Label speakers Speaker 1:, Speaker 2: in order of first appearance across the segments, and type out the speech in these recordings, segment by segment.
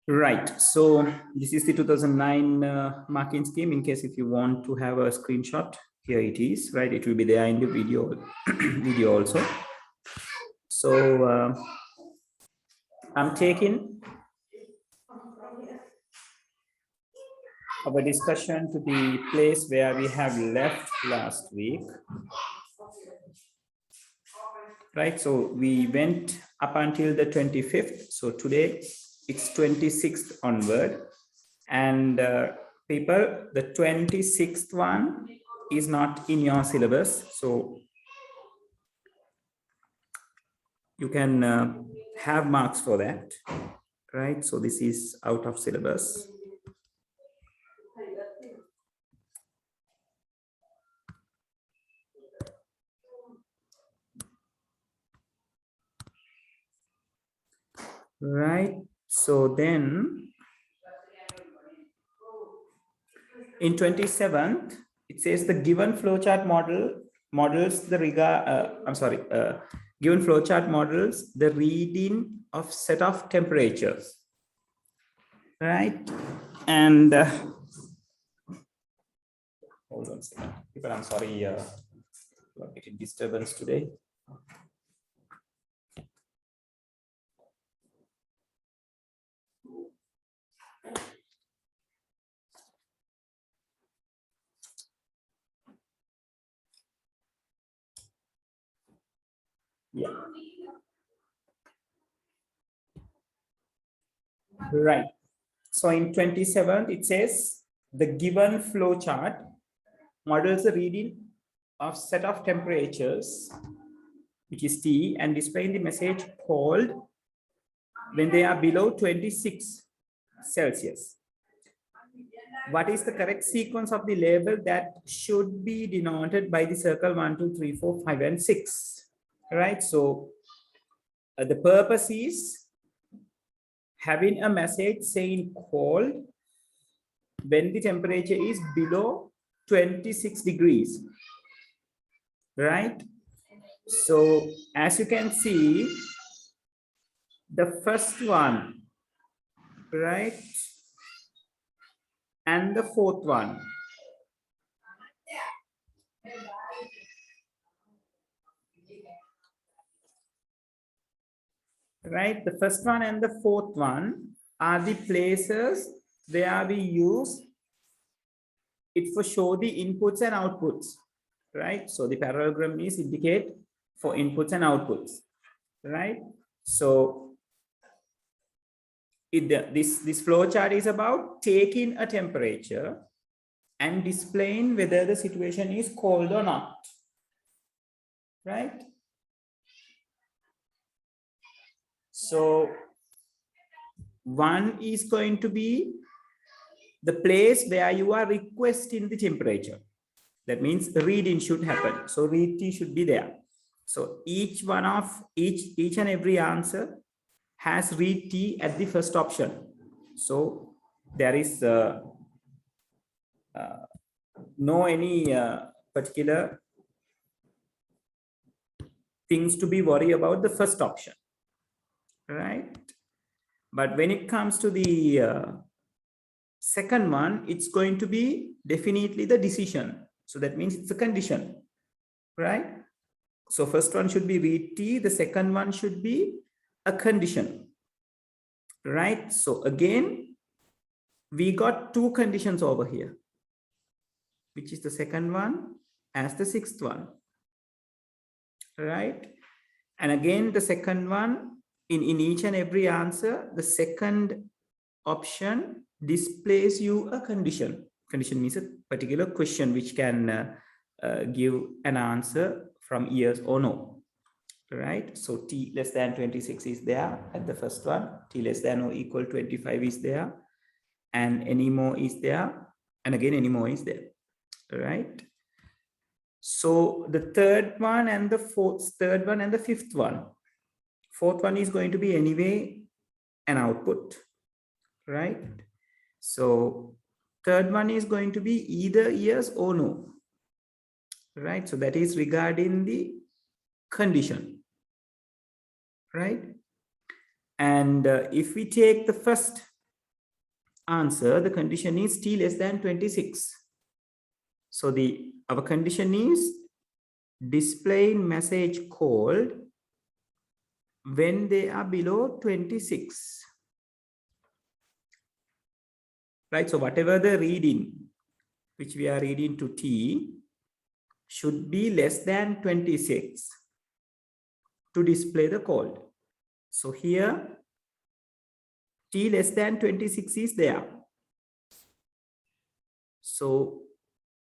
Speaker 1: Right. So this is the 2009 marking scheme. In case if you want to have a screenshot, here it is. Right. It will be there in the video, video also. So I'm taking our discussion to the place where we have left last week. Right. So we went up until the 25th. So today it's 26th onward. And people, the 26th one is not in your syllabus. So you can have marks for that, right? So this is out of syllabus. Right. So then in 27th, it says the given flowchart models the given flowchart models the reading of set of temperatures, right? And hold on a second, people. I'm sorry, we're getting disturbance today. Yeah. Right. So in 27th, it says the given flow chart models the reading of set of temperatures, which is T, and displaying the message called when they are below 26 Celsius. What is the correct sequence of the label that should be denoted by the circle 1, 2, 3, 4, 5, and 6? Right. So the purpose is having a message saying cold when the temperature is below 26 degrees, right? So as you can see, the first one, right, and the fourth one, right? The first one and the fourth one are the places where we use it for show the inputs and outputs, right? So the parallelogram is indicate for inputs and outputs, right? So this flow chart is about taking a temperature and displaying whether the situation is cold or not, right? So one is going to be the place where you are requesting the temperature. That means the reading should happen. So read T should be there. So each and every answer has read T at the first option. So there is no any particular things to be worried about the first option, right? But when it comes to the second one, it's going to be definitely the decision. So that means it's a condition, right? So first one should be read T, the second one should be a condition, right? So again, we got two conditions over here, which is the second one as the sixth one, right? And again, the second one in each and every answer, the second option displays you a condition. Condition means a particular question which can give an answer from yes or no, right? So T less than 26 is there at the first one, T less than or equal 25 is there, and any more is there, and again any more is there, right? So the third one and the fifth one, fourth one is going to be anyway an output, right? So third one is going to be either yes or no, right? So that is regarding the condition, right? And if we take the first answer, the condition is t less than 26. So our condition is displaying message called when they are below 26. Right, so whatever the reading which we are reading to t should be less than 26 to display the called. So here t less than 26 is there. So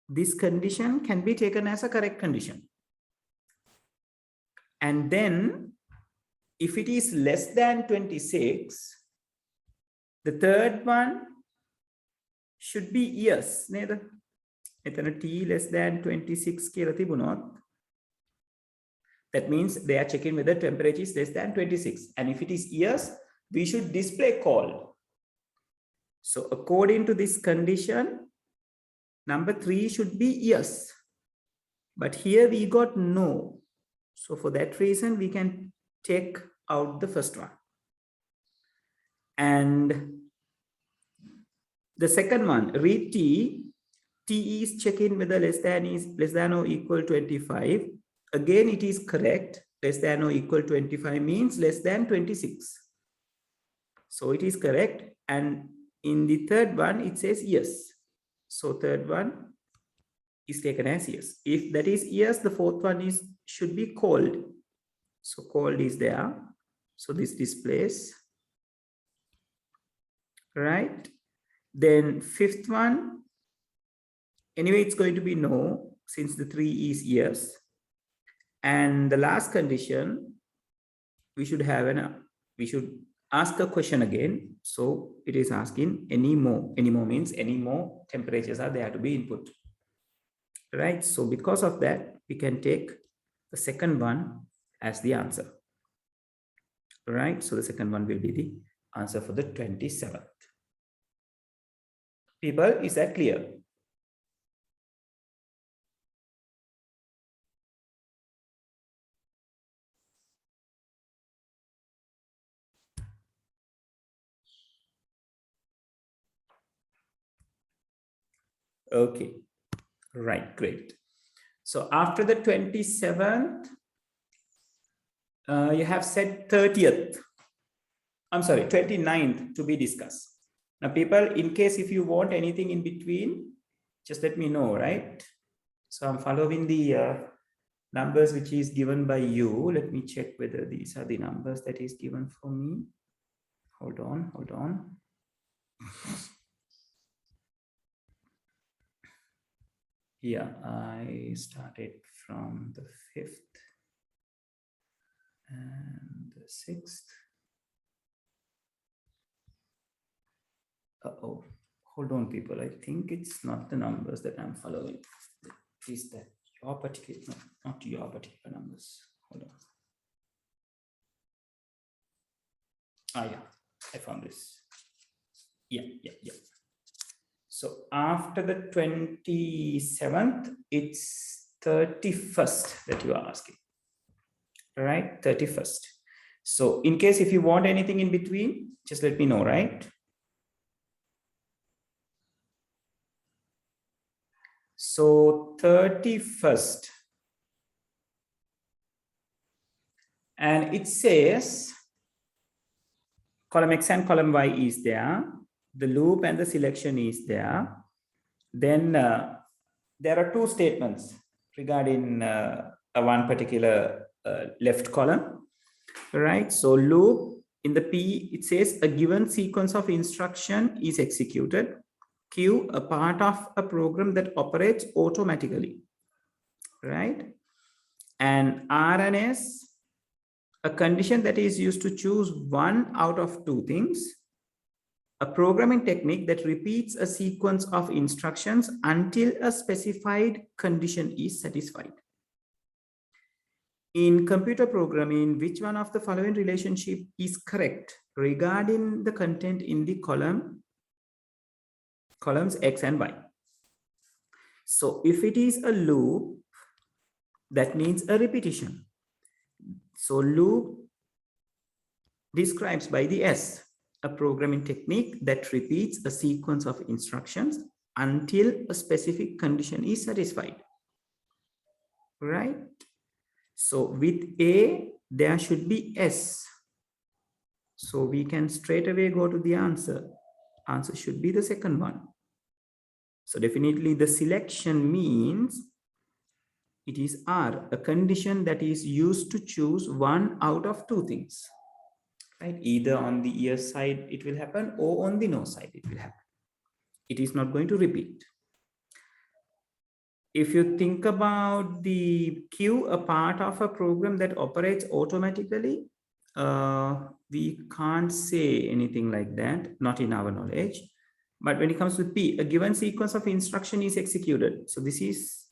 Speaker 1: this condition can be taken as a correct condition. And then if it is less than 26, the third one should be yes. Ethana t less than 26 කියලා තිබුණොත්, that means they are checking whether temperature is less than 26. And if it is yes, we should display call. So according to this condition, number 3 should be yes. But here we got no. So for that reason, we can take out the first one. And the second one, read t. T is checking whether less than or equal 25. Again, it is correct. Less than or equal 25 means less than 26. So it is correct. And in the third one, it says yes. So third one is taken as yes. If that is yes, the fourth one should be called. So called is there. So this displays. Right. Then fifth one, anyway, it's going to be no, since the 3 is yes. And the last condition, we should ask a question again. So it is asking any more means any more temperatures are there to be input. Right. So because of that, we can take the second one as the answer. Right. So the second one will be the answer for the 27th. People, is that clear? Okay, right, great. So after the 27th, you have said 30th. I'm sorry, 29th to be discussed. Now, people, in case if you want anything in between, just let me know, right? So I'm following the numbers which is given by you. Let me check whether these are the numbers that is given for me. Hold on. Yeah, I started from the 5th and the 6th. Uh-oh, hold on, people. I think it's not the numbers that I'm following. Is that your particular, no, not your particular numbers. Hold on. Ah, yeah, I found this. Yeah. So after the 27th, it's 31st that you are asking. All right, 31st. So in case if you want anything in between, just let me know, right? So 31st. And it says column X and column Y is there. The loop and the selection is there. Then there are two statements regarding one particular left column, right? So loop in the P, it says a given sequence of instruction is executed. Q, a part of a program that operates automatically, right? And R and S, a condition that is used to choose one out of two things. A programming technique that repeats a sequence of instructions until a specified condition is satisfied. In computer programming, which one of the following relationship is correct regarding the content in the columns X and Y? So if it is a loop, that means a repetition. So loop describes by the S. a programming technique that repeats a sequence of instructions until a specific condition is satisfied, right? So with A, there should be S. So we can straight away go to the answer. Answer should be the second one. So definitely the selection means it is R, a condition that is used to choose one out of two things, right? Either on the yes side it will happen or on the no side it will happen. It is not going to repeat. If you think about the queue, a part of a program that operates automatically, we can't say anything like that, not in our knowledge. But when it comes to P, a given sequence of instruction is executed. So this is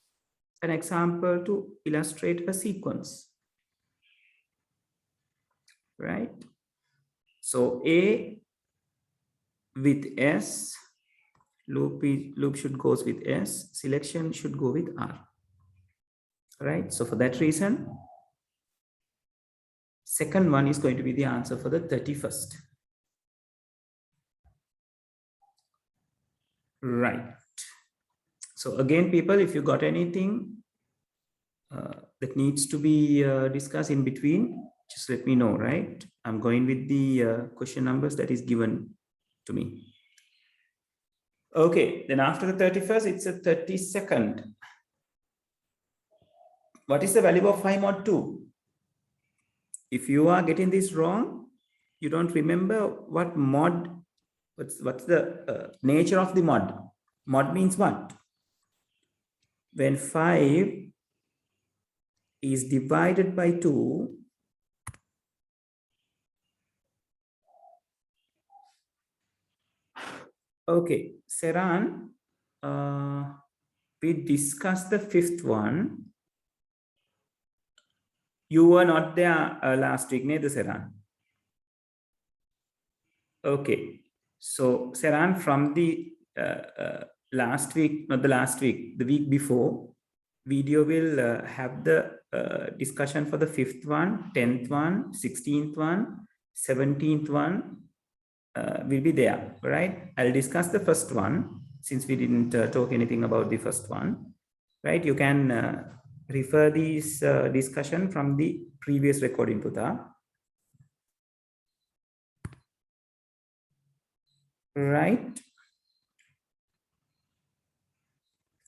Speaker 1: an example to illustrate a sequence, right? So A with S, loop should goes with S, selection should go with R, right? So for that reason, second one is going to be the answer for the 31st. Right. So again, people, if you got anything that needs to be discussed in between, just let me know, right? I'm going with the question numbers that is given to me. Okay, then after the 31st, it's a 32nd. What is the value of 5 mod 2? If you are getting this wrong, you don't remember what mod, what's the nature of the mod. Mod means what? When 5 is divided by 2, okay, Seran, we discussed the 5th one. You were not there last week, neither, Seran. Okay, so Seran, from the last week, not the last week, the week before, video will have the discussion for the 5th one, 10th one, 16th one, 17th one will be there, right? I'll discuss the first one since we didn't talk anything about the first one, right? You can refer this discussion from the previous recording, Puta. Right?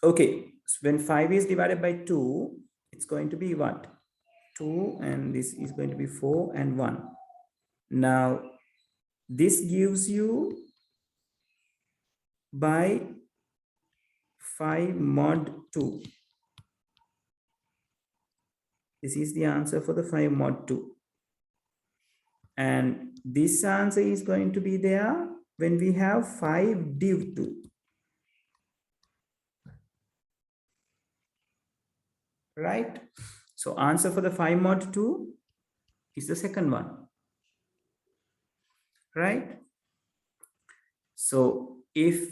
Speaker 1: Okay, so when 5 is divided by 2, it's going to be what? 2, and this is going to be 4 and 1. Now, this gives you by 5 mod 2. This is the answer for the 5 mod 2. And this answer is going to be there when we have 5 div 2. Right? So answer for the 5 mod 2 is the second one. Right? So if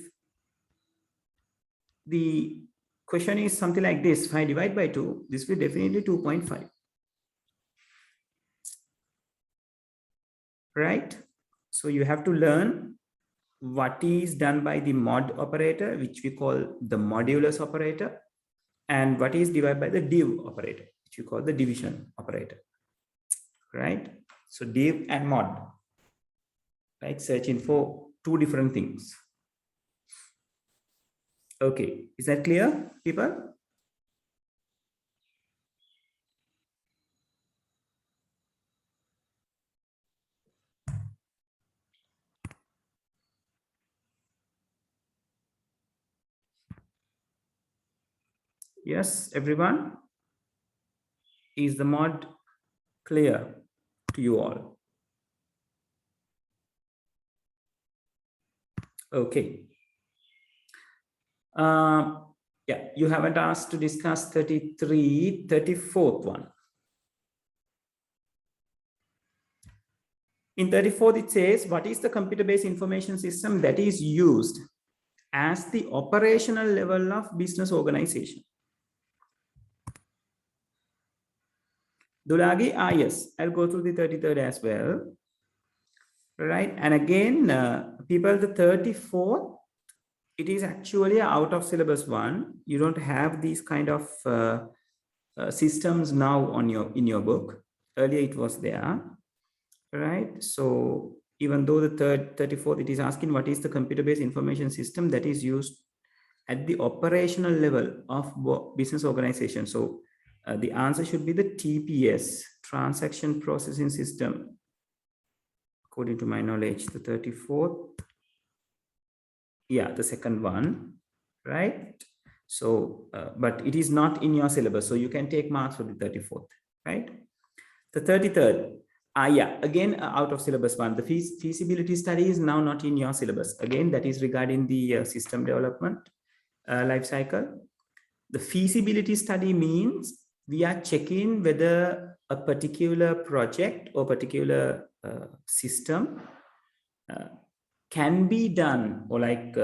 Speaker 1: the question is something like this, 5 divided by 2, this will definitely 2.5. Right? So you have to learn what is done by the mod operator, which we call the modulus operator, and what is divided by the div operator, which we call the division operator. Right? So div and mod, right? Searching for two different things. Okay, is that clear, people? Yes, everyone? Is the mod clear to you all? Okay. Yeah, you haven't asked to discuss 33, 34th one. In 34th, it says, what is the computer-based information system that is used as the operational level of business organization? Dulagi, yes, I'll go through the 33rd as well. right? And again, people, the 34th, it is actually out of syllabus one. You don't have these kind of systems now on your in your book. Earlier it was there, right? So even though the 34th, it is asking what is the computer-based information system that is used at the operational level of business organization. So the answer should be the TPS, transaction processing system. According to my knowledge, the 34th, yeah, the second one, right? So, but it is not in your syllabus, so you can take marks for the 34th, right? The 33rd, yeah, again, out of syllabus one, the feasibility study is now not in your syllabus. Again, that is regarding the system development life cycle. The feasibility study means we are checking whether a particular project or particular system can be done, or like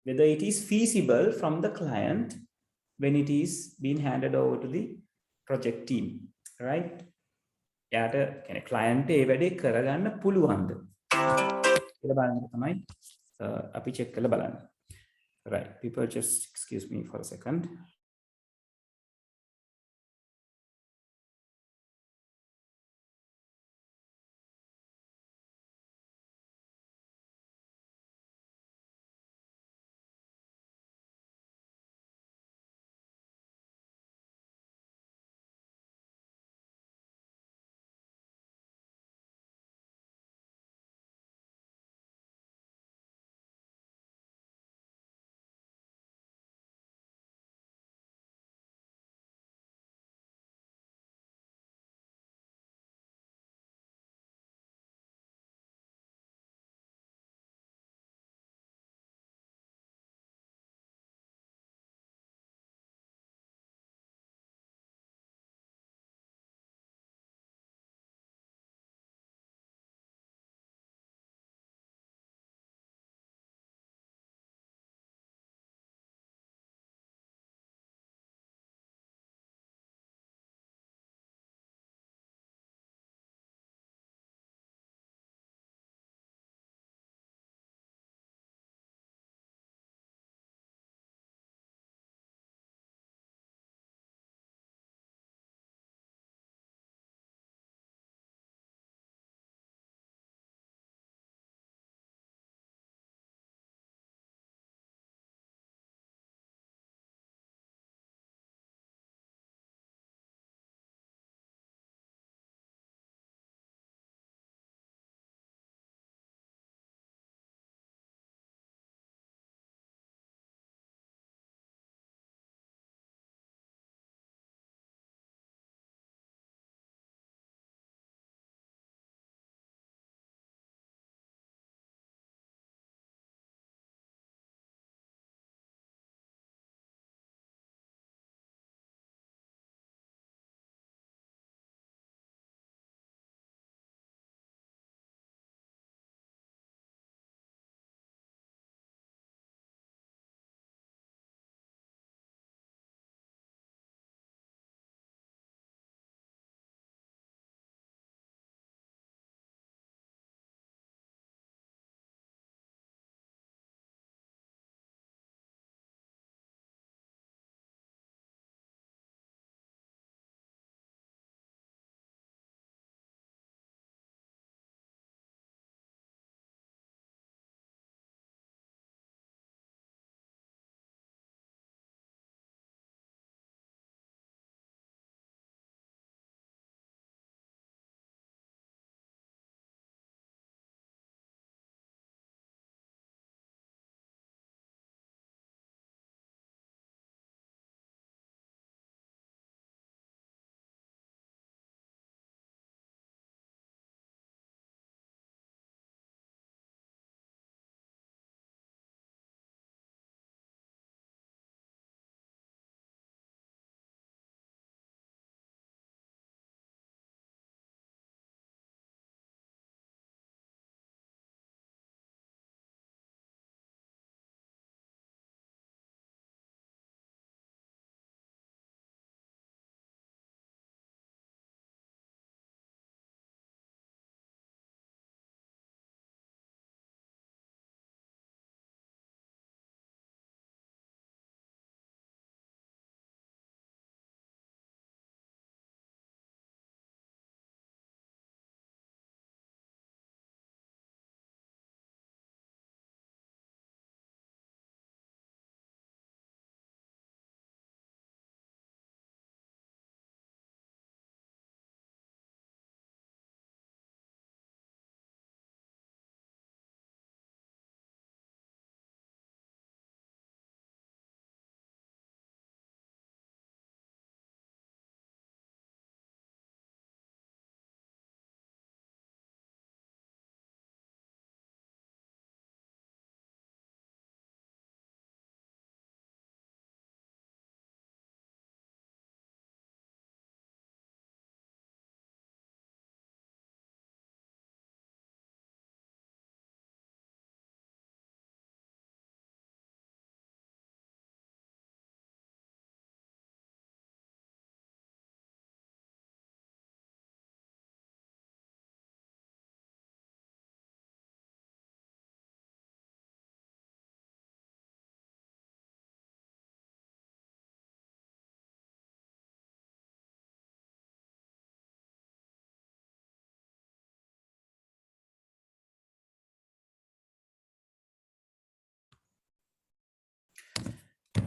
Speaker 1: whether it is feasible from the client when it is being handed over to the project team, right? එයාට කියන්නේ client ඒ වැඩේ කරගන්න පුළුවන්ද කියලා බලන්න එක තමයි අපි check කරලා බලන්න. Right, people just excuse me for a second.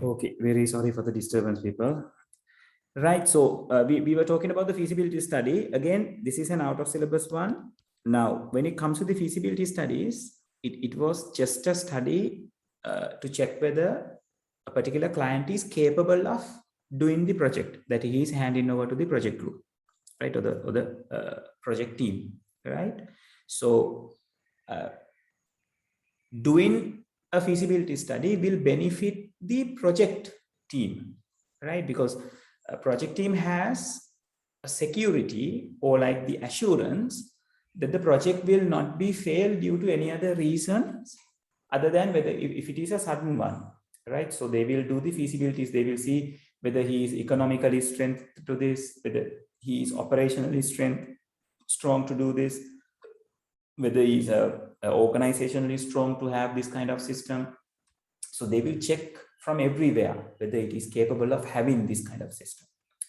Speaker 1: Okay, very sorry for the disturbance, people. Right, so we were talking about the feasibility study. Again, this is an out of syllabus one. Now, when it comes to the feasibility studies, it was just a study to check whether a particular client is capable of doing the project that he is handing over to the project group, right, or the project team, right? So doing a feasibility study will benefit the project team, right? Because a project team has a security or like the assurance that the project will not be failed due to any other reasons other than whether if it is a sudden one, right? So they will do the feasibilities, they will see whether he is economically strength to this, whether he is operationally strong to do this, whether he's organizationally strong to have this kind of system. So they will check from everywhere whether it is capable of having this kind of system,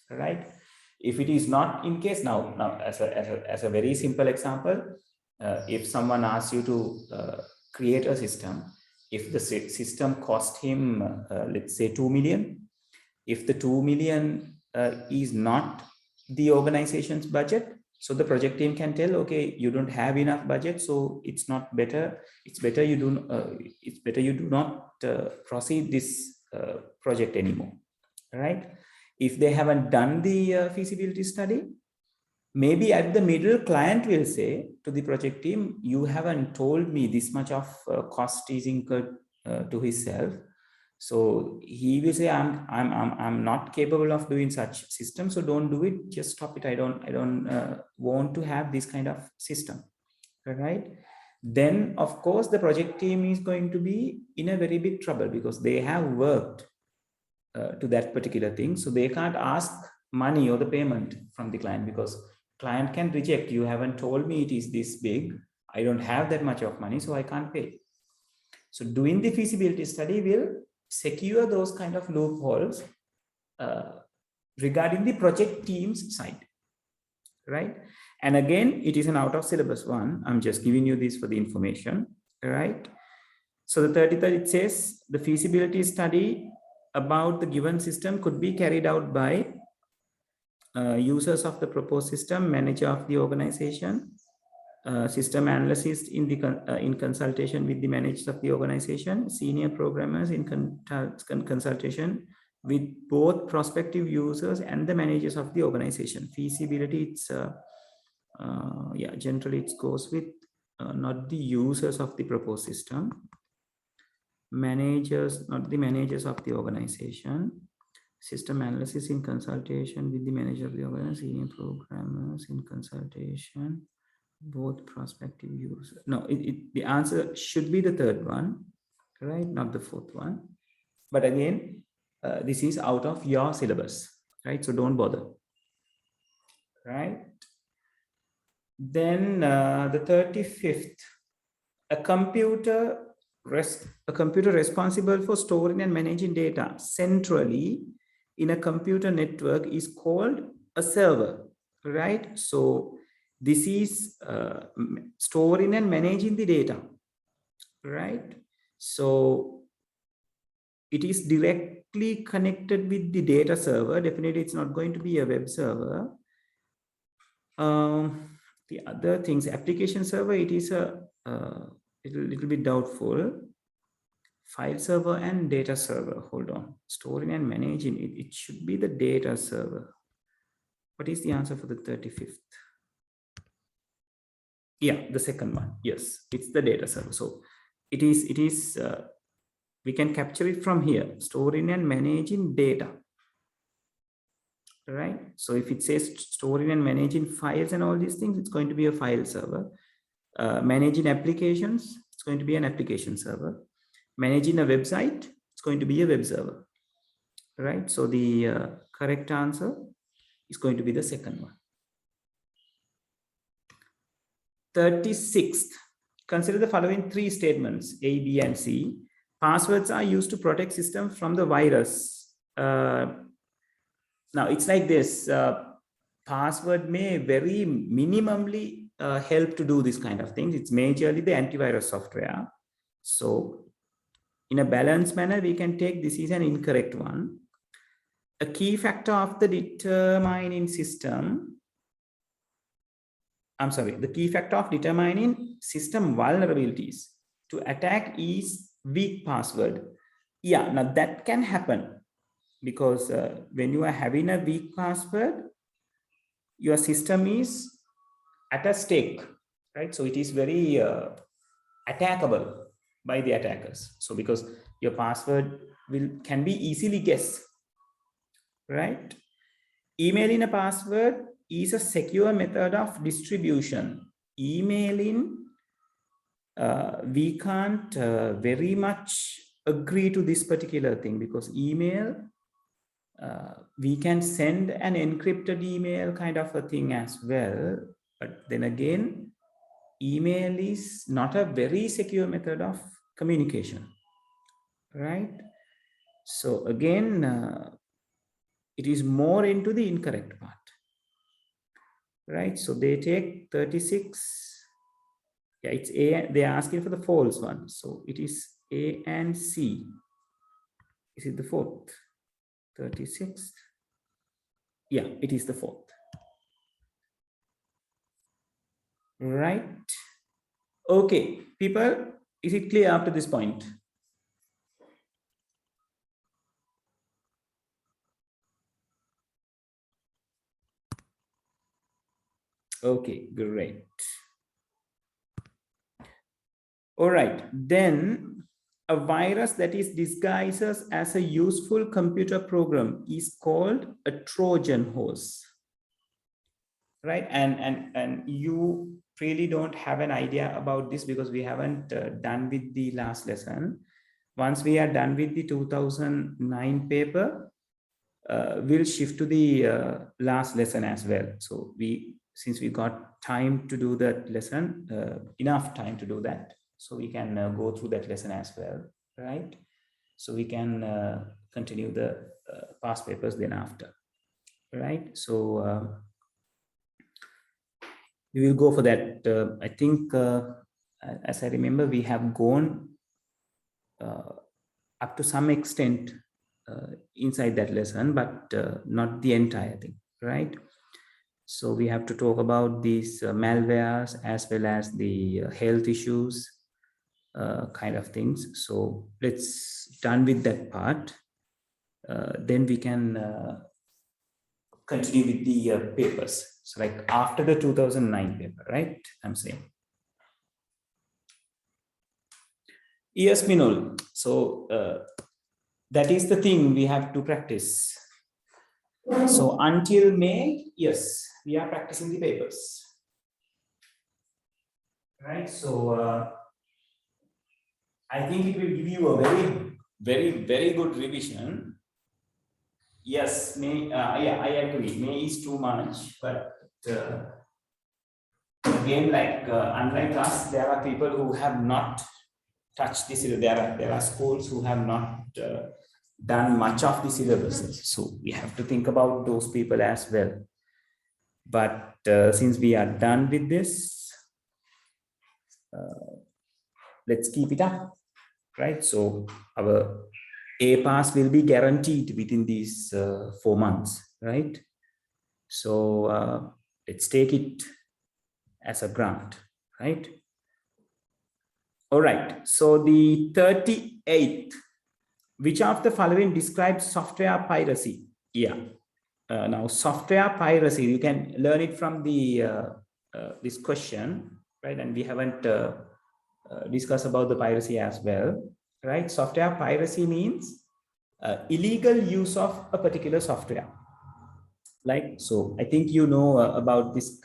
Speaker 1: right? If it is not in case, now as a very simple example, if someone asks you to create a system, if the system cost him, let's say 2 million, if the 2 million is not the organization's budget, so the project team can tell, okay, you don't have enough budget, so it's not better. It's better you do not proceed this project anymore, right? If they haven't done the feasibility study, maybe at the middle, client will say to the project team, you haven't told me this much of cost is incurred to himself. So he will say, I'm not capable of doing such system, so don't do it. Just stop it. I don't want to have this kind of system, right? Then of course the project team is going to be in a very big trouble because they have worked to that particular thing, so they can't ask money or the payment from the client because client can reject. You haven't told me it is this big. I don't have that much of money, so I can't pay. So doing the feasibility study will secure those kind of loopholes regarding the project team's side, right? And again, it is an out of syllabus one. I'm just giving you this for the information, right? So the 33rd, it says the feasibility study about the given system could be carried out by users of the proposed system, manager of the organization, system analysts in consultation with the managers of the organization, senior programmers in consultation with both prospective users and the managers of the organization. Feasibility, it's yeah, generally it goes with not the users of the proposed system, managers, not the managers of the organization, system analysis in consultation with the manager of the organization, senior programmers in consultation, both prospective users. No, the answer should be the third one, right? Not the fourth one. But again, this is out of your syllabus, right? So don't bother, right? Then the 35th, a computer responsible for storing and managing data centrally in a computer network is called a server, right? So this is storing and managing the data, right? So it is directly connected with the data server. Definitely it's not going to be a web server. The other things, application server, it is a little bit doubtful. File server and data server, hold on. Storing and managing it should be the data server. What is the answer for the 35th? Yeah, the second one. Yes, it's the data server. So it is we can capture it from here, storing and managing data, right? So if it says storing and managing files and all these things, it's going to be a file server. Managing applications, it's going to be an application server. Managing a website, it's going to be a web server, right? So the correct answer is going to be the second one. 36th, consider the following three statements, A, B, and C. Passwords are used to protect systems from the virus. Now it's like this, password may very minimally help to do this kind of things. It's majorly the antivirus software. So in a balanced manner, we can take this is an incorrect one. A key factor of the determining system, the key factor of determining system vulnerabilities to attack is weak password. Yeah, now that can happen because when you are having a weak password, your system is at a stake, right? So it is very attackable by the attackers. So because your password can be easily guessed, right? Emailing a password is a secure method of distribution. Emailing, we can't very much agree to this particular thing because email, we can send an encrypted email kind of a thing as well. But then again, email is not a very secure method of communication, right? So again, it is more into the incorrect part, right? So they take 36. Yeah, it's A. They are asking for the false one. So it is A and C. Is it the fourth? 36. Yeah, it is the fourth. Right. Okay, people, is it clear up to this point? Okay, great. All right, then a virus that is disguises as a useful computer program is called a Trojan horse, right? And you really don't have an idea about this because we haven't done with the last lesson. Once we are done with the 2009 paper, we'll shift to the last lesson as well. So since we got time to do that lesson, enough time to do that, so we can go through that lesson as well, right? So we can continue the past papers then after, right? So we will go for that. I think, as I remember, we have gone up to some extent inside that lesson, but not the entire thing, right? So we have to talk about these malwares as well as the health issues kind of things. So let's done with that part. Then we can continue with the papers. So like after the 2009 paper, right? I'm saying. Yes, Minul. So that is the thing we have to practice. So until May, yes, we are practicing the papers. Right. So I think it will give you a very good revision. Yes, May. Yeah, I agree. May is too much, but again, like unlike us, there are people who have not touched this. There are schools who have not done much of the syllabus. So we have to think about those people as well. But since we are done with this, let's keep it up, right? So our A pass will be guaranteed within these 4 months, right? So let's take it as a grant, right? All right, so the 38th, which of the following describes software piracy? Yeah, now software piracy, you can learn it from the this question, right? And we haven't discussed about the piracy as well, right? Software piracy means illegal use of a particular software. Like, so I think you know about this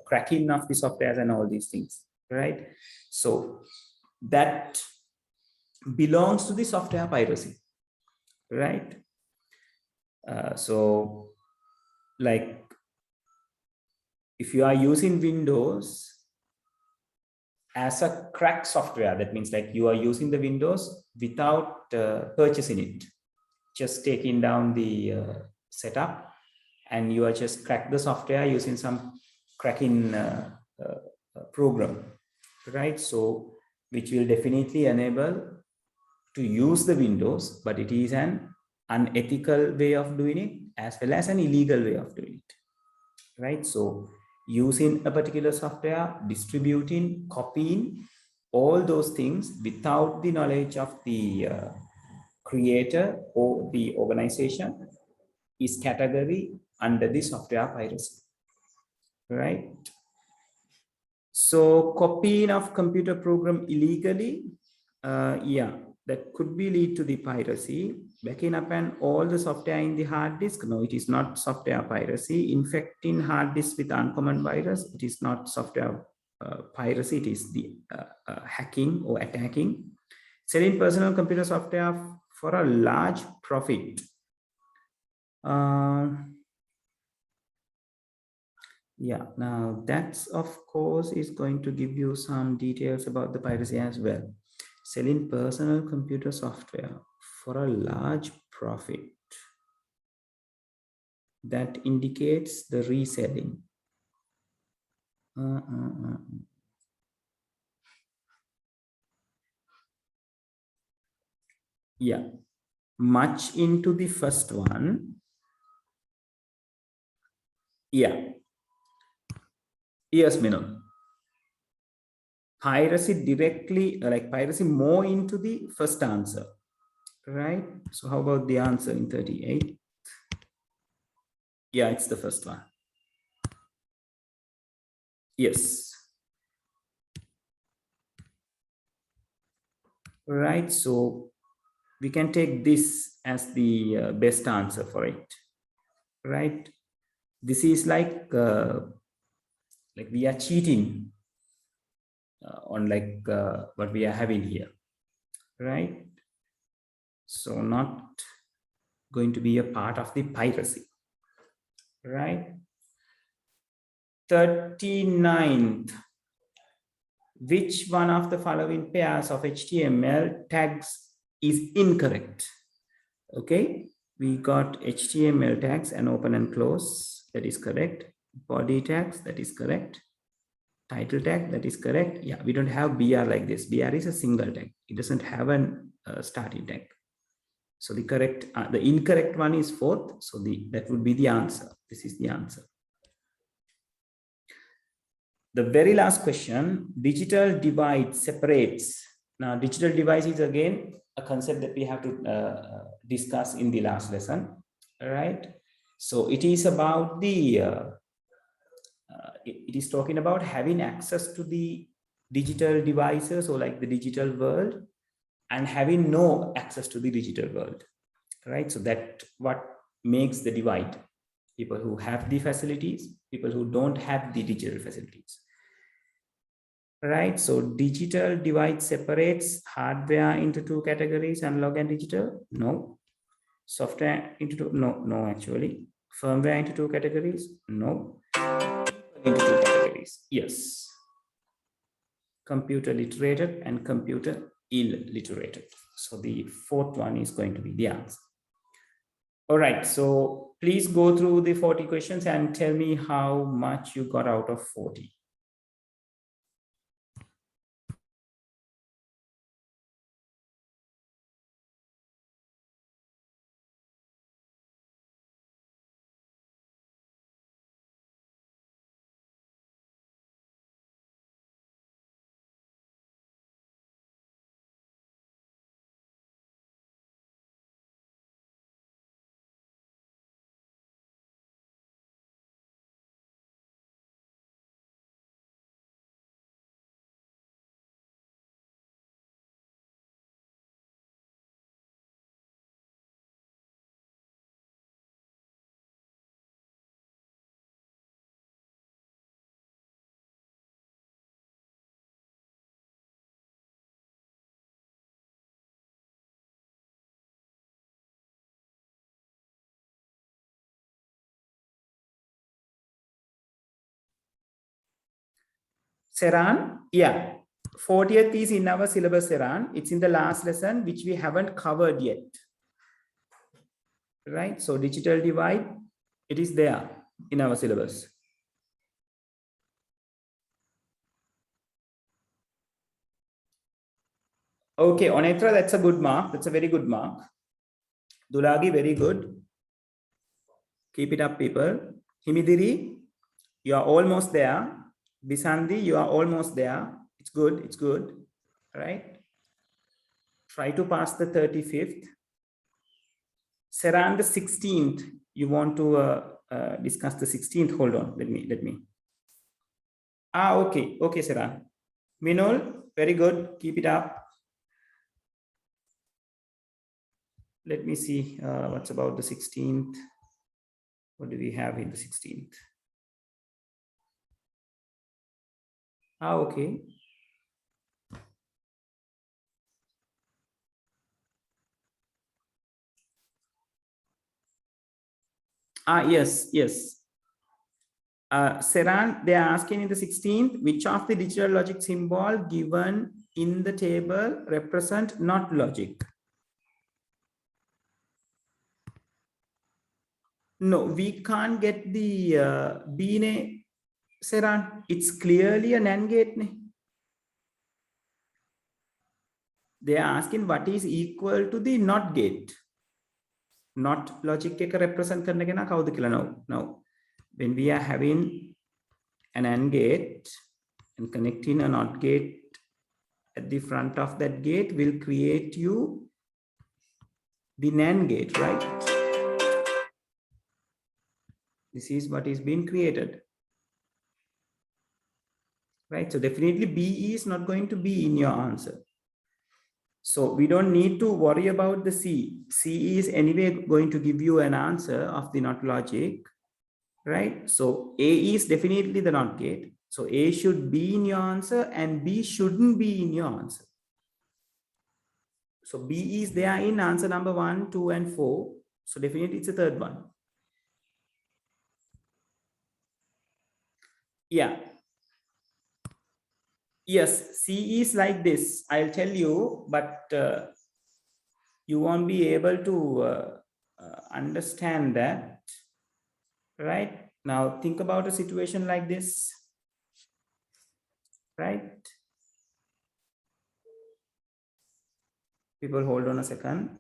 Speaker 1: cracking of the softwares and all these things, right? So that belongs to the software piracy, right? So like if you are using Windows as a crack software, that means like you are using the Windows without purchasing it, just taking down the setup, and you are just crack the software using some cracking program, right? So which will definitely enable to use the Windows, but it is an unethical way of doing it as well as an illegal way of doing it, right? So using a particular software, distributing, copying, all those things without the knowledge of the creator or the organization is category under the software piracy, right? So copying of computer program illegally, yeah, that could be lead to the piracy. Backing up and all the software in the hard disk, no, it is not software piracy. Infecting hard disk with uncommon virus, it is not software piracy, it is the hacking or attacking. Selling personal computer software for a large profit. Yeah, now that's of course is going to give you some details about the piracy as well. Selling personal computer software for a large profit. That indicates the reselling. Yeah, much into the first one. Yeah. Yes, Minal. Piracy directly, like piracy more into the first answer, right? So how about the answer in 38? Yeah, it's the first one. Yes. Right, so we can take this as the best answer for it, right? This is like we are cheating on what we are having here, right? So not going to be a part of the piracy, right? 39th. Which one of the following pairs of HTML tags is incorrect? Okay, we got HTML tags and open and close, that is correct. Body tags, that is correct. Title tag, that is correct. Yeah, we don't have BR like this. BR is a single tag. It doesn't have an starting tag. So the correct, the incorrect one is 4th. So that would be the answer. This is the answer. The very last question, digital divide separates. Now, digital divide is again a concept that we have to discuss in the last lesson, right? So it is about the, it is talking about having access to the digital devices or like the digital world and having no access to the digital world, right? So that what makes the divide. People who have the facilities, people who don't have the digital facilities. Right, so digital divide separates hardware into 2 categories, analog and digital. No. Software into 2, no actually. Firmware into 2 categories. No. Into 2 categories. Yes. Computer literated and computer illiterated. So the 4th one is going to be the answer. All right, so please go through the 40 questions and tell me how much you got out of 40. Seran, yeah, 40th is in our syllabus, Seran. It's in the last lesson, which we haven't covered yet. Right, so digital divide, it is there in our syllabus. Okay, Onetra, that's a good mark. That's a very good mark. Dulagi, very good. Keep it up, people. Himidiri, you are almost there. Bisandi, you are almost there. It's good. It's good. All right. Try to pass the 35th. Seran, the 16th. You want to discuss the 16th? Hold on. Let me. Okay. Okay, Seran. Minol, very good. Keep it up. Let me see what's about the 16th. What do we have in the 16th? Okay. Yes. Seran, they are asking in the 16th, which of the digital logic symbol given in the table represent not logic? No, we can't get the Bine, Seran. It's clearly an AND gate. They are asking what is equal to the NOT gate. Not logic එක represent කරන කෙනා කවුද කියලා now when we are having an AND gate and connecting a NOT gate at the front of that gate will create you the NAND gate, right? This is what is being created, right? So definitely B is not going to be in your answer. So we don't need to worry about the C. C is anyway going to give you an answer of the NOT logic, right? So A is definitely the NOT gate. So A should be in your answer and B shouldn't be in your answer. So B is there in answer number 1, 2, and 4. So definitely it's the third one. Yeah. Yes, C is like this. I'll tell you, but you won't be able to understand that, right? Now think about a situation like this, right? People, hold on a second.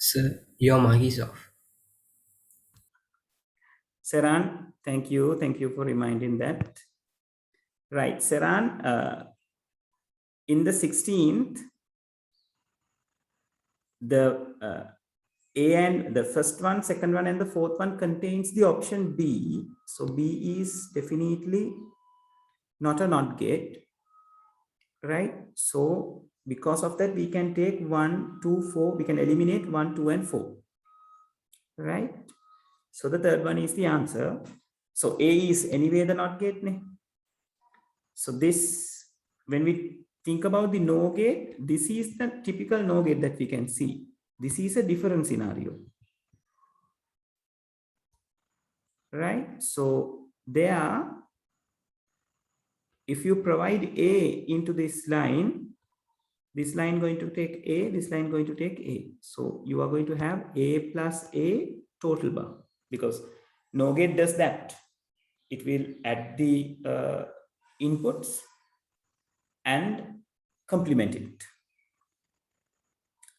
Speaker 2: Sir, your mic is off.
Speaker 1: Seran, thank you. Thank you for reminding that. Right, Seran, in the 16th, the A and the first one, second one, and the fourth one contains the option B. So B is definitely not a NOT gate, right? So because of that, we can take 1, 2, 4. We can eliminate 1, 2, and 4, right? So the third one is the answer. So A is anyway the NOT gate. So this, when we think about the NO gate, this is the typical NO gate that we can see. This is a different scenario, right? So there, if you provide A into this line going to take A, this line going to take A. So you are going to have A plus A total bar, because NO gate does that. It will add the inputs and complement it,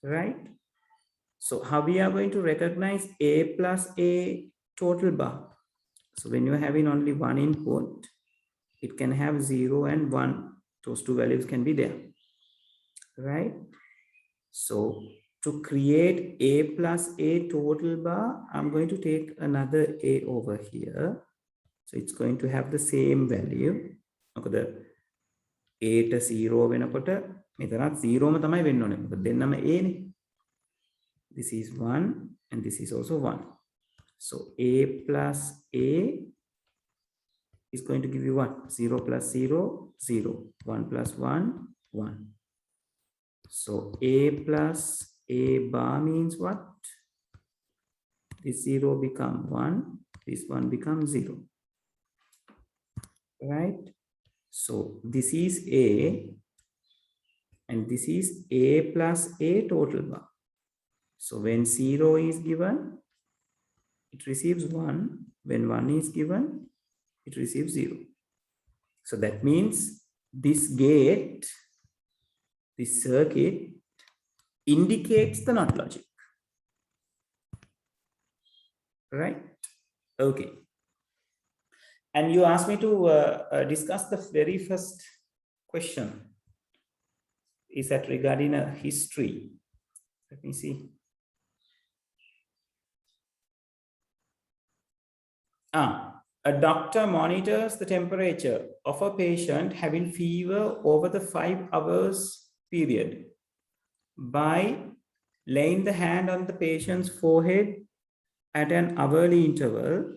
Speaker 1: right? So how we are going to recognize A plus A total bar? So when you're having only one input, it can have 0 and 1. Those two values can be there, right? So to create A plus A total bar, I'm going to take another A over here. So it's going to have the same value. Okay, A to 0 වෙනකොට මෙතනත් 0ම තමයි වෙන්න ඕනේ. මොකද දෙන්නම A නේ. This is 1 and this is also 1. So A plus A is going to give you 1. 0 plus 0, 0. 1 plus 1, 1. So A plus A bar means what? This 0 become 1. This 1 becomes 0. Right? So this is A and this is A plus A total bar. So when 0 is given, it receives 1. When 1 is given, it receives 0. So that means this gate, this circuit indicates the NOT logic. Right? Okay. And you asked me to discuss the very first question. Is that regarding a history? Let me see. A doctor monitors the temperature of a patient having fever over the 5 hours period by laying the hand on the patient's forehead at an hourly interval,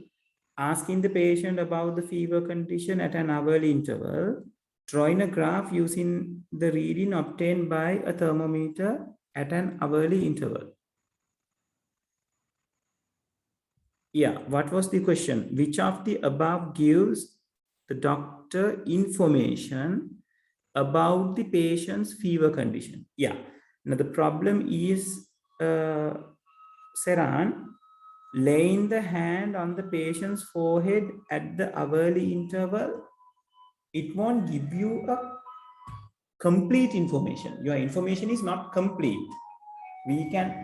Speaker 1: asking the patient about the fever condition at an hourly interval, drawing a graph using the reading obtained by a thermometer at an hourly interval. Yeah, what was the question? Which of the above gives the doctor information about the patient's fever condition? Yeah, now the problem is, Seran, laying the hand on the patient's forehead at the hourly interval, it won't give you a complete information. Your information is not complete.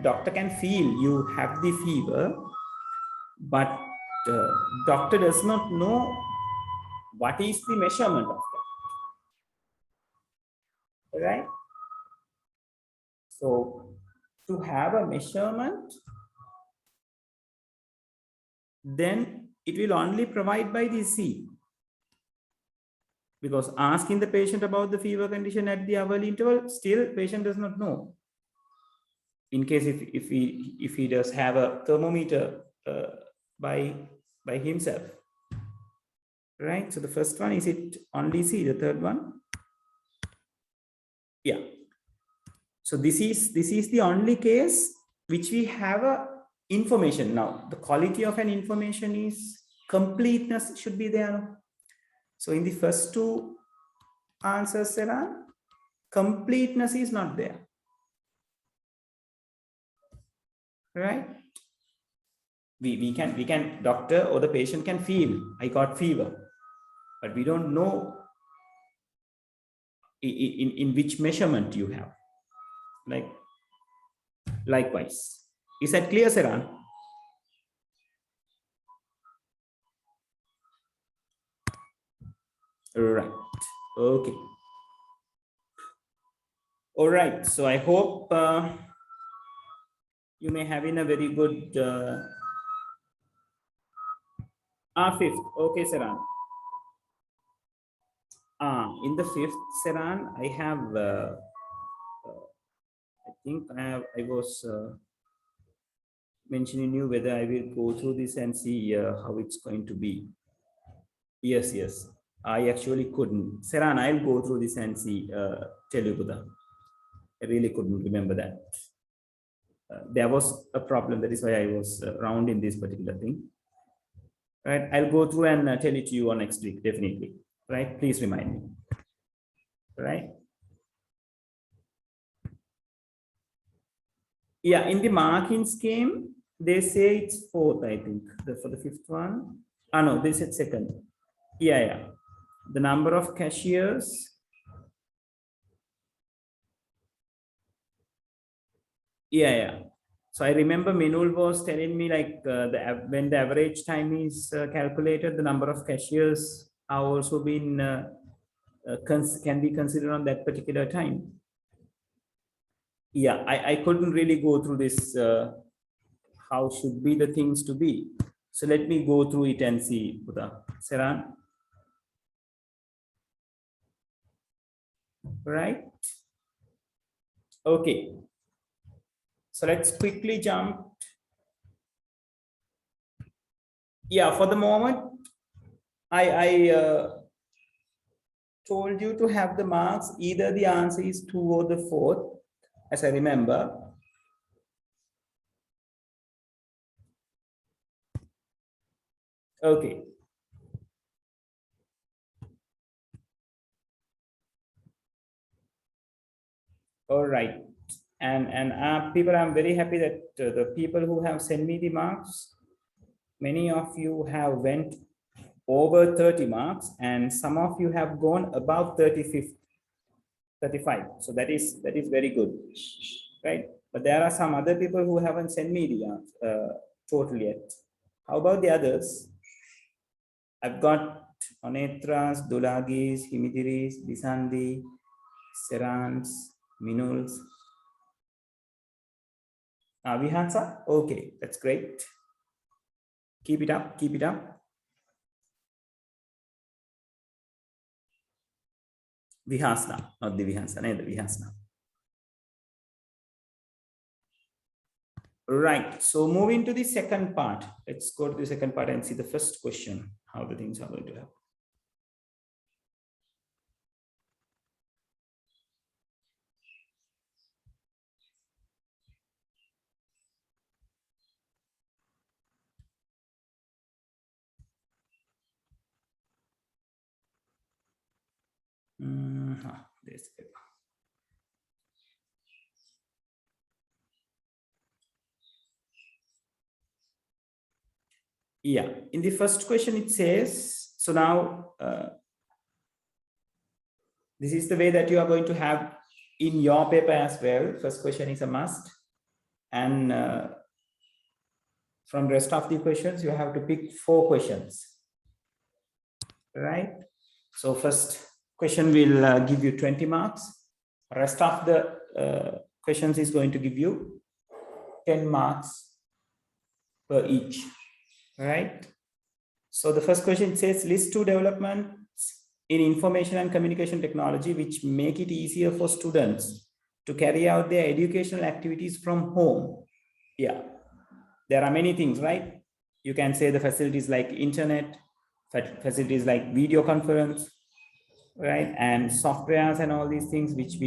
Speaker 1: Doctor can feel you have the fever, but doctor does not know what is the measurement of that, right? So to have a measurement, then it will only provide by the C, because asking the patient about the fever condition at the hourly interval, still patient does not know. In case if he does have a thermometer by himself, right? So the first one, is it only C? The third one, yeah. So this is the only case which we have a information. Now the quality of an information is completeness should be there. So in the first two answers, Sarah, completeness is not there, right? We can doctor or the patient can feel I got fever, but we don't know in which measurement you have. Likewise, is that clear, Saran? Right. Okay. All right. So I hope you may have in a very good fifth. Okay, Saran. In the fifth, Saran, I have I think I was mentioning you whether I will go through this and see how it's going to be. Yes. I actually couldn't. Saran, I'll go through this and see. Tell you, Buddha. I really couldn't remember that. There was a problem. That is why I was round in this particular thing. Right. I'll go through and tell it to you on next week, definitely. Right. Please remind me. Right. Yeah. In the marking scheme, they say it's fourth, I think. For the fifth one. No, they said second. Yeah. The number of cashiers Yeah. So I remember Minul was telling me like when the average time is calculated, the number of cashiers are also been can be considered on that particular time. Yeah, I couldn't really go through this. How should be the things to be? So let me go through it and see, Buddha. Saran, right? Okay. So let's quickly jump. Yeah, for the moment, I told you to have the marks. Either the answer is 2 or the 4th, as I remember. Okay. All right. And people, I'm very happy that the people who have sent me the marks, many of you have went over 30 marks, and some of you have gone above 35. So that is very good, right? But there are some other people who haven't sent me the total yet. How about the others? I've got Onetras, Dulagis, Himidiris, Bisandi, Serans, Minuls. Vihansa? Okay, that's great. Keep it up, keep it up. Vihasna, not the Vihansa, neither Vihasna. Right, so moving to the second part. Let's go to the second part and see the first question, how the things are going to happen. There's the paper. Yeah, in the first question it says, so now this is the way that you are going to have in your paper as well. First question is a must, and from rest of the questions you have to pick 4 questions, right? So first question will give you 20 marks. Rest of the questions is going to give you 10 marks per each, right? So the first question says, list 2 developments in information and communication technology which make it easier for students to carry out their educational activities from home. Yeah, there are many things, right? You can say the facilities like internet, facilities like video conference, right? And softwares and all these things which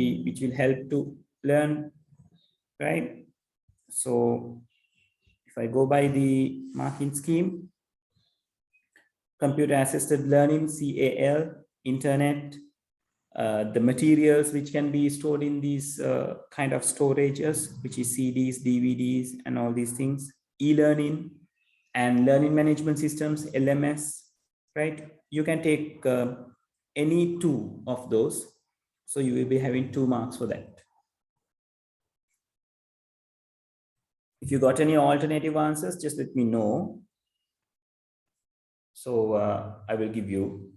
Speaker 1: will help to learn, right? So if I go by the marking scheme, computer assisted learning, CAL, internet, the materials which can be stored in these kind of storages, which is CDs, DVDs, and all these things, e-learning and learning management systems, LMS, right? You can take any 2 of those. So you will be having 2 marks for that. If you got any alternative answers, just let me know. So I will give you.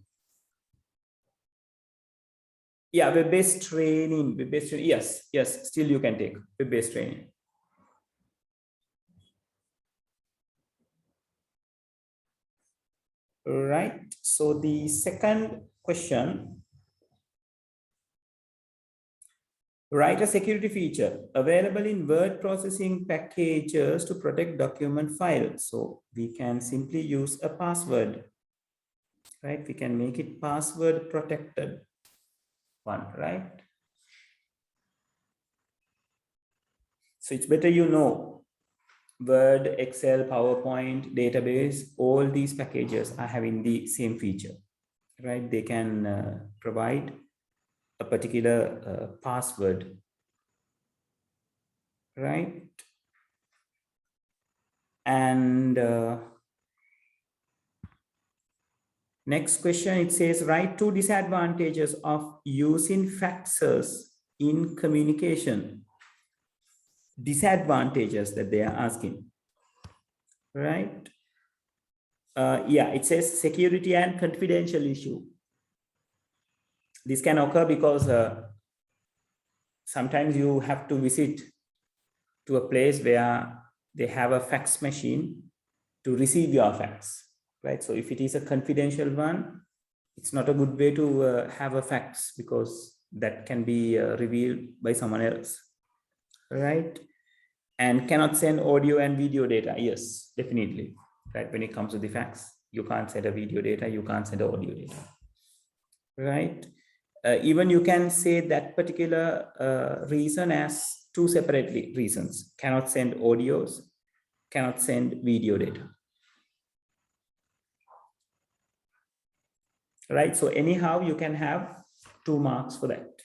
Speaker 1: Yeah, web-based training, yes, still you can take web-based training. Right, so the second question, write a security feature available in word processing packages to protect document files. So we can simply use a password, right? We can make it password protected one, right? So it's better you know Word, Excel, PowerPoint, database, all these packages are having the same feature, right? They can provide a particular password, right? And next question, it says, write 2 disadvantages of using faxes in communication. disadvantages that they are asking, right? Yeah, it says security and confidential issue. This can occur because sometimes you have to visit to a place where they have a fax machine to receive your fax, right? So if it is a confidential one, it's not a good way to have a fax because that can be revealed by someone else, right? And cannot send audio and video data. Yes, definitely, right? When it comes to the fax, you can't send a video data, you can't send audio data, right? Even you can say that particular reason as two separately reasons: cannot send audios, cannot send video data, right? So anyhow, you can have 2 marks for that.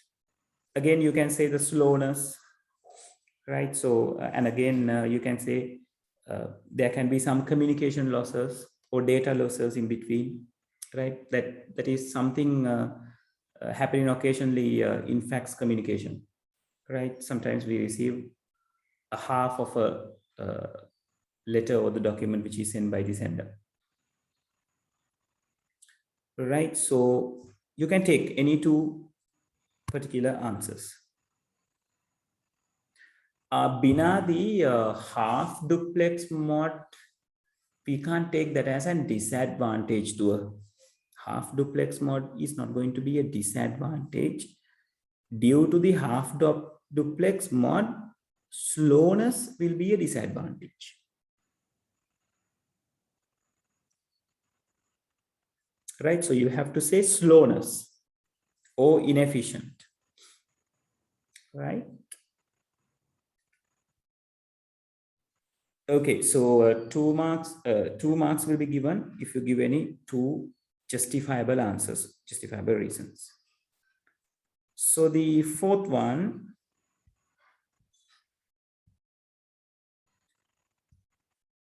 Speaker 1: Again, you can say the slowness, right? So, and again, you can say there can be some communication losses or data losses in between, right? That is something happening occasionally in fax communication, right? Sometimes we receive a half of a letter or the document which is sent by the sender, right? So you can take any 2 particular answers. Bina, the half duplex mod, we can't take that as a disadvantage to a half duplex mod is not going to be a disadvantage. Due to the half duplex mod, slowness will be a disadvantage. Right, so you have to say slowness or inefficient, right? Okay, so 2 marks. 2 marks will be given if you give any 2 justifiable answers, justifiable reasons. So the 4th one,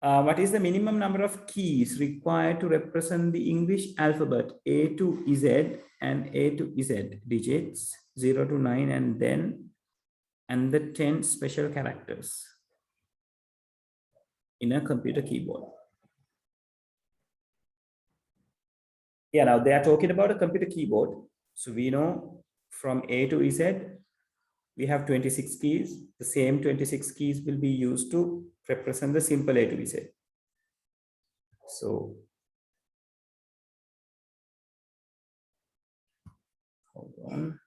Speaker 1: what is the minimum number of keys required to represent the English alphabet A to Z and A to Z digits 0 to 9 and the 10 special characters in a computer keyboard? Yeah, now they are talking about a computer keyboard. So we know from A to Z, we have 26 keys. The same 26 keys will be used to represent the simple A to Z. So, hold on.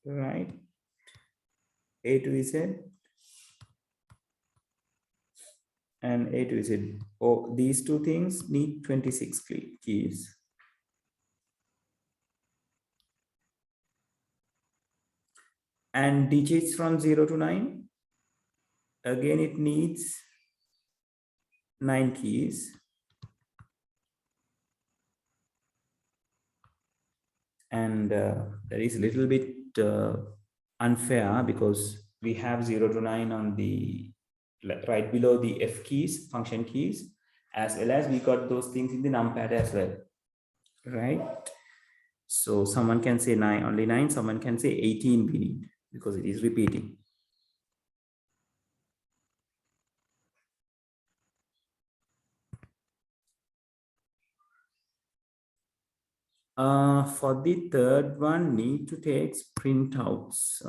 Speaker 1: Right. A to Z and A to Z. Oh, these 2 things need 26 keys. And digits from 0 to 9, again, it needs 9 keys. And that is a little bit unfair because we have 0 to 9 on the right below the F keys, function keys, as well as we got those things in the numpad as well, right? So someone can say 9, only 9, someone can say 18 we need because it is repeating. For the 3rd one, need to take printouts.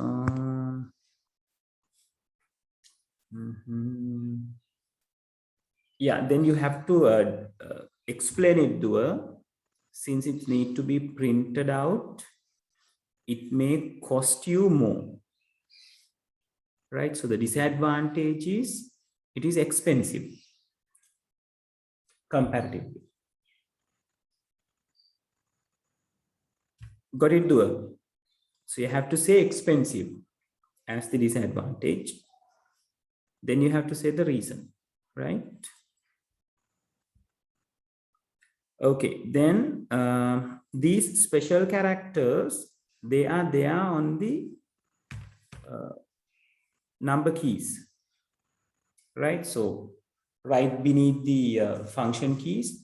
Speaker 1: Yeah, then you have to explain it to her. Since it need to be printed out, it may cost you more, right? So the disadvantage is it is expensive comparatively. Got it, Dua? So you have to say expensive as the disadvantage. Then you have to say the reason, right? Okay, then these special characters, they are there on the number keys, right? So right beneath the function keys,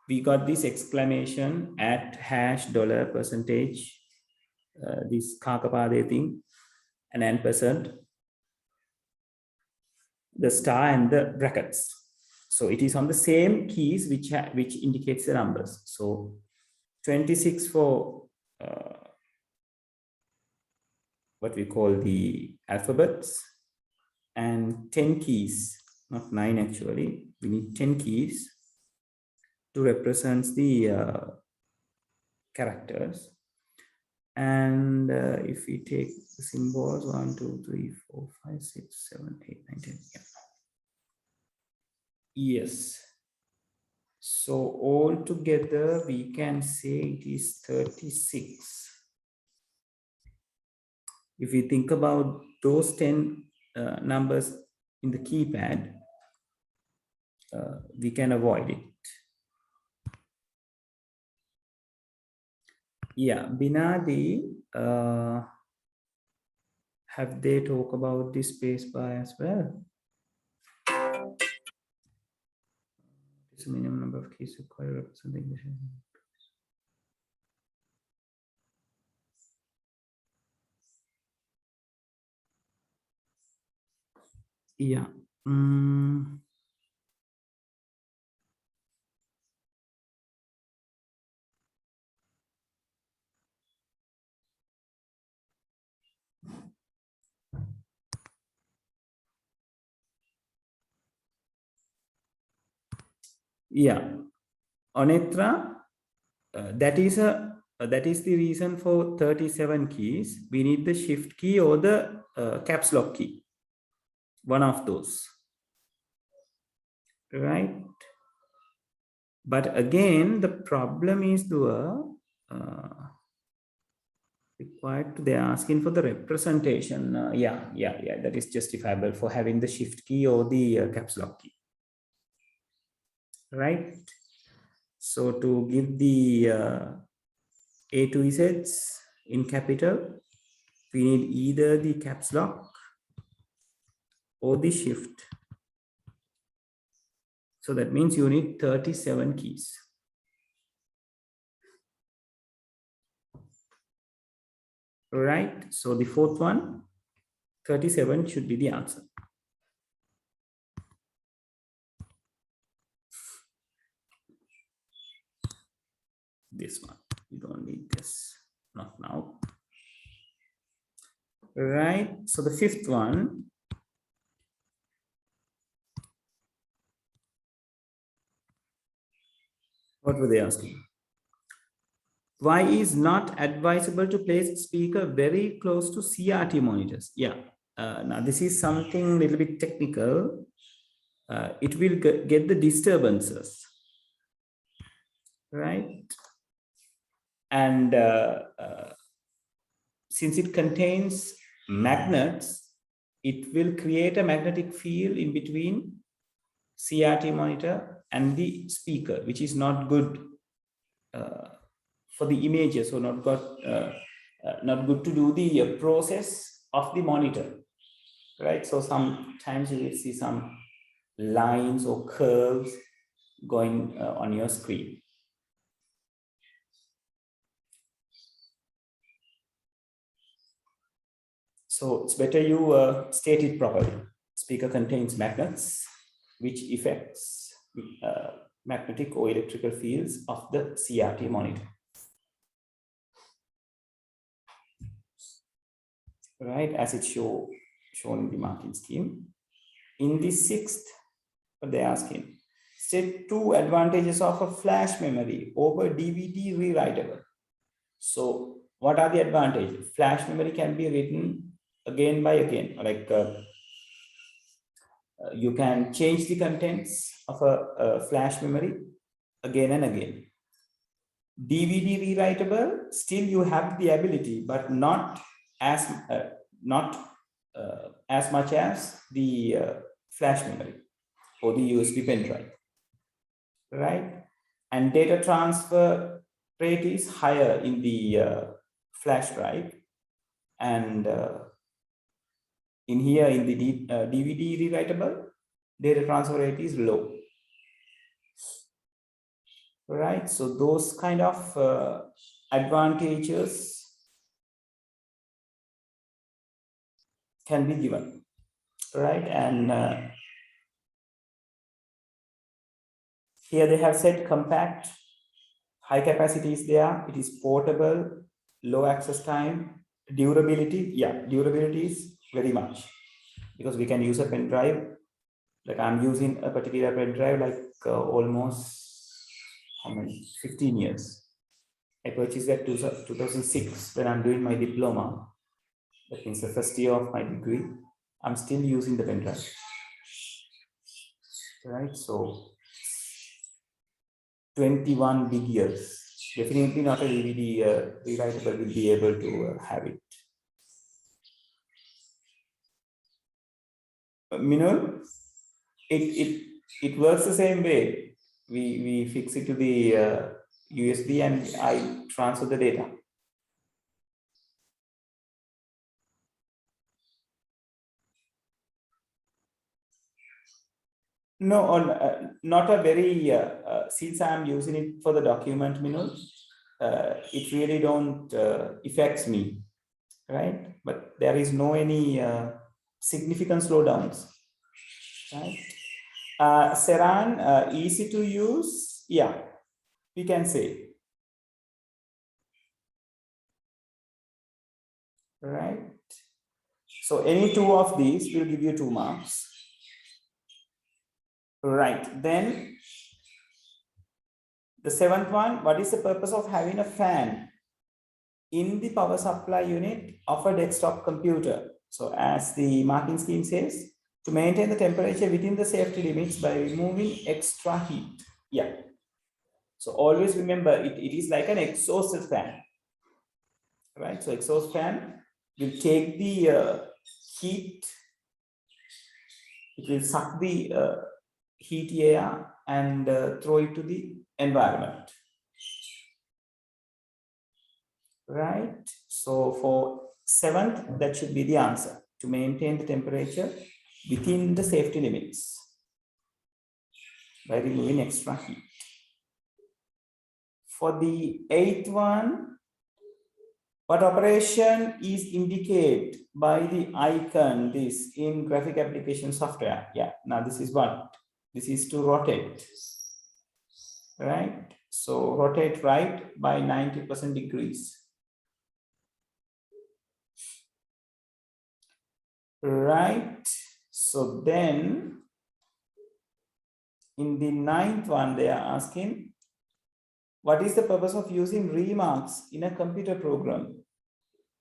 Speaker 1: we got this exclamation at hash $% this Kakapade thing, an ampersand, the star and the brackets. So it is on the same keys which indicates the numbers. So 26 for what we call the alphabets, and 10 keys, not 9 actually. We need 10 keys to represent the characters. And if we take the symbols 1, 2, 3, 4, 5, 6, 7, 8, 9, 10. Yeah. Yes. So all together we can say it is 36. If we think about those 10 numbers in the keypad, we can avoid it. Yeah, Binadi, have they talked about this space bar as well? It's a minimum number of keys required representing. Yeah. Yeah, Onetra, that is the reason for 37 keys. We need the shift key or the caps lock key, one of those, right? But again, the problem is required to, they're asking for the representation. That is justifiable for having the shift key or the caps lock key, right? So to give the A to Z's in capital, we need either the caps lock or the shift. So that means you need 37 keys. Right? So the fourth one, 37 should be the answer. This one, you don't need this, not now. Right? So the fifth one, what were they asking? Why is not advisable to place speaker very close to CRT monitors? Yeah. Now this is something a little bit technical. It will get the disturbances, right? And since it contains magnets, it will create a magnetic field in between CRT monitor and the speaker, which is not good for the images, or not good to do the process of the monitor, right? So sometimes you will see some lines or curves going on your screen. So it's better you state it properly. Speaker contains magnets, which affects magnetic or electrical fields of the CRT monitor. Right, as it's shown in the marking scheme. In the sixth, what they're asking, state 2 advantages of a flash memory over DVD rewritable. So what are the advantages? Flash memory can be written again by again, like you can change the contents of a flash memory again and again. DVD rewritable, still you have the ability, but not as much as the flash memory or the USB pen drive, right? And data transfer rate is higher in the flash drive, and in here in the DVD rewritable, data transfer rate is low, right? So those kind of advantages can be given, right? And here they have said compact, high capacity is there, it is portable, low access time, durability. Yeah, durability is very much, because we can use a pen drive. Like I'm using a particular pen drive like almost how many 15 years. I purchased that 2006 when I'm doing my diploma. That means the first year of my degree. I'm still using the pen drive, right? So 21 big years. Definitely not a DVD rewritable will be able to have it. Minul, it works the same way. We fix it to the USB and I transfer the data. No, not a very, since I'm using it for the document, Minul, it really don't affects me, right? But there is no any significant slowdowns, right? Seran, easy to use, yeah, we can say, right? So any two of these will give you 2 marks. Right, then the 7th one, what is the purpose of having a fan in the power supply unit of a desktop computer? So as the marking scheme says, to maintain the temperature within the safety limits by removing extra heat. Yeah. So always remember it is like an exhaust fan, right? So exhaust fan will take the heat, it will suck the heat air and throw it to the environment, right? So for 7th, that should be the answer, to maintain the temperature within the safety limits by removing extra heat. For the 8th one, what operation is indicated by the icon this in graphic application software? Yeah, now this is what? This is to rotate, right? So rotate right by 90% degrees. Right, so then in the 9th one, they are asking, what is the purpose of using remarks in a computer program?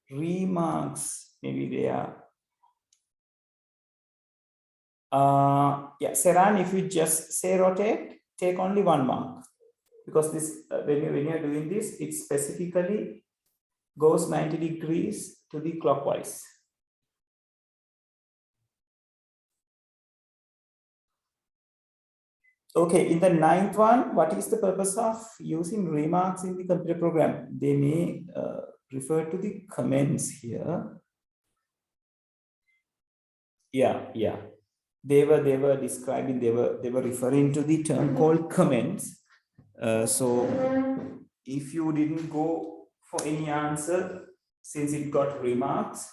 Speaker 1: Remarks, maybe they are. Yeah, Seran, if you just say rotate, take only 1 mark, because this when you are doing this, it specifically goes 90 degrees to the clockwise. Okay, in the 9th one, what is the purpose of using remarks in the computer program? They may refer to the comments here. Yeah. They were describing, they were referring to the term called comments. So if you didn't go for any answer, since it got remarks,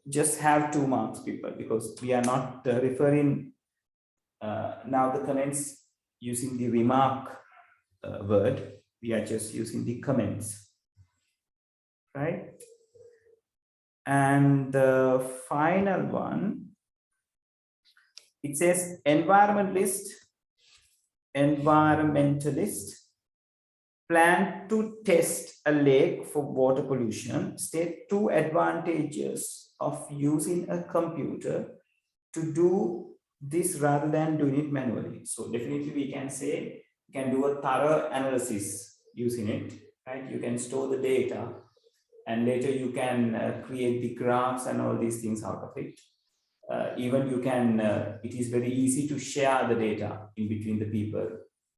Speaker 1: just have 2 marks, people, because we are not referring now the comments using the remark word. We are just using the comments, right? And the final one, it says environmentalist plan to test a lake for water pollution. State 2 advantages of using a computer to do this rather than doing it manually. So definitely we can say you can do a thorough analysis using it, right? You can store the data and later you can create the graphs and all these things out of it. Even you can, it is very easy to share the data in between the people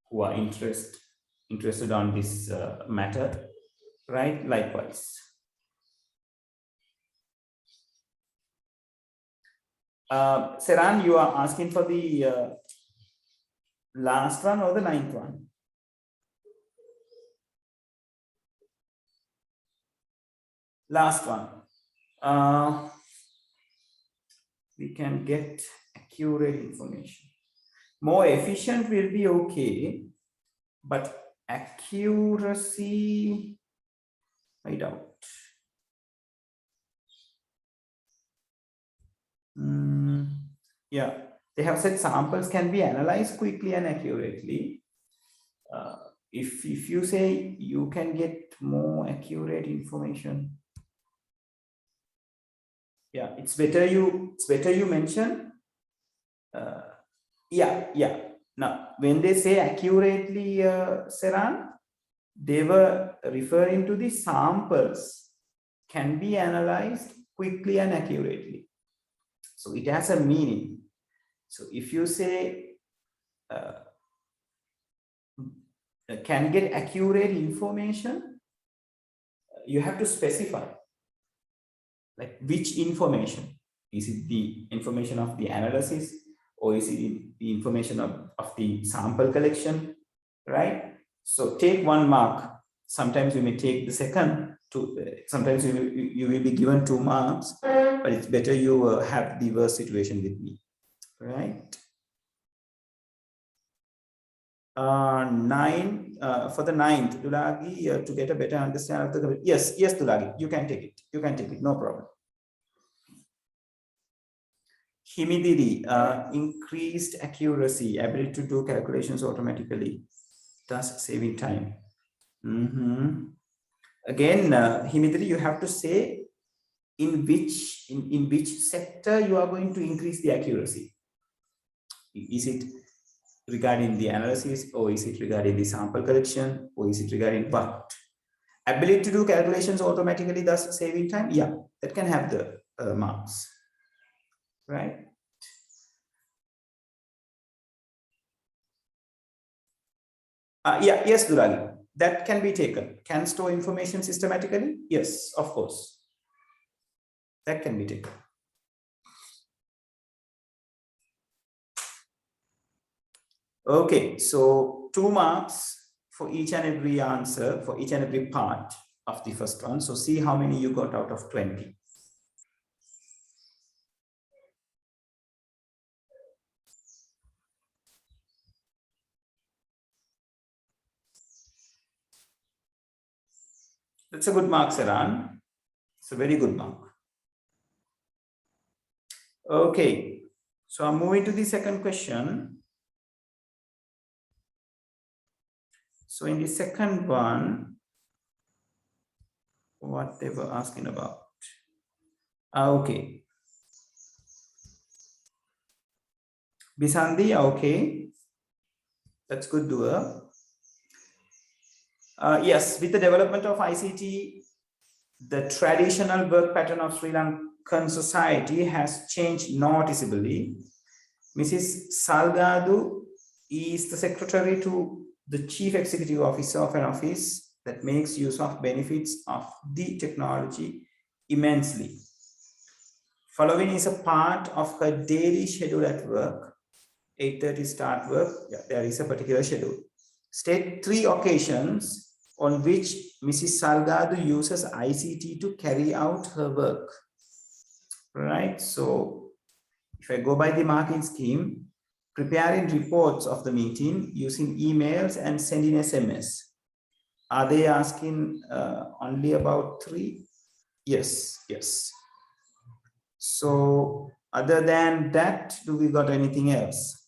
Speaker 1: who are interested on this matter, right? Likewise. Seran, you are asking for the last one or the 9th one? Last one. we can get accurate information. More efficient will be okay, but accuracy, I doubt. Yeah, they have said samples can be analyzed quickly and accurately. If you say you can get more accurate information, yeah, it's better you mention. Yeah. Now, when they say accurately, Seran, they were referring to the samples can be analyzed quickly and accurately. So it has a meaning. So if you say can get accurate information, you have to specify like which information. Is it the information of the analysis, or is it the information of the sample collection, right? So take 1 mark. Sometimes you may take the second, sometimes you will be given 2 marks, but it's better you have the worst situation with me, right? 9 for the 9th, Dulagi, to get a better understanding of the, yes, Dulagi, you can take it, no problem. Himidiri, increased accuracy, ability to do calculations automatically, thus saving time. Again, Himidiri, you have to say in which sector you are going to increase the accuracy. Is it regarding the analysis, or is it regarding the sample collection, or is it regarding what? Ability to do calculations automatically, thus saving time. Yeah, that can have the marks, right? Yes, Durali, that can be taken. Can store information systematically? Yes, of course. That can be taken. Okay, so 2 marks for each and every answer, for each and every part of the first one. So see how many you got out of 20. That's a good mark, Saran. It's a very good mark. Okay, so I'm moving to the second question. So in the second one, what they were asking about. Okay. Bisandi, okay. That's good, Dua. Yes, with the development of ICT, the traditional work pattern of Sri Lankan society has changed noticeably. Mrs. Salgado is the secretary to the chief executive officer of an office that makes use of benefits of the technology immensely. Following is a part of her daily schedule at work. 8:30 start work. Yeah, there is a particular schedule. State 3 occasions on which Mrs. Salgado uses ICT to carry out her work. Right. So if I go by the marking scheme, preparing reports of the meeting using emails and sending SMS. Are they asking only about 3? Yes. So other than that, do we got anything else?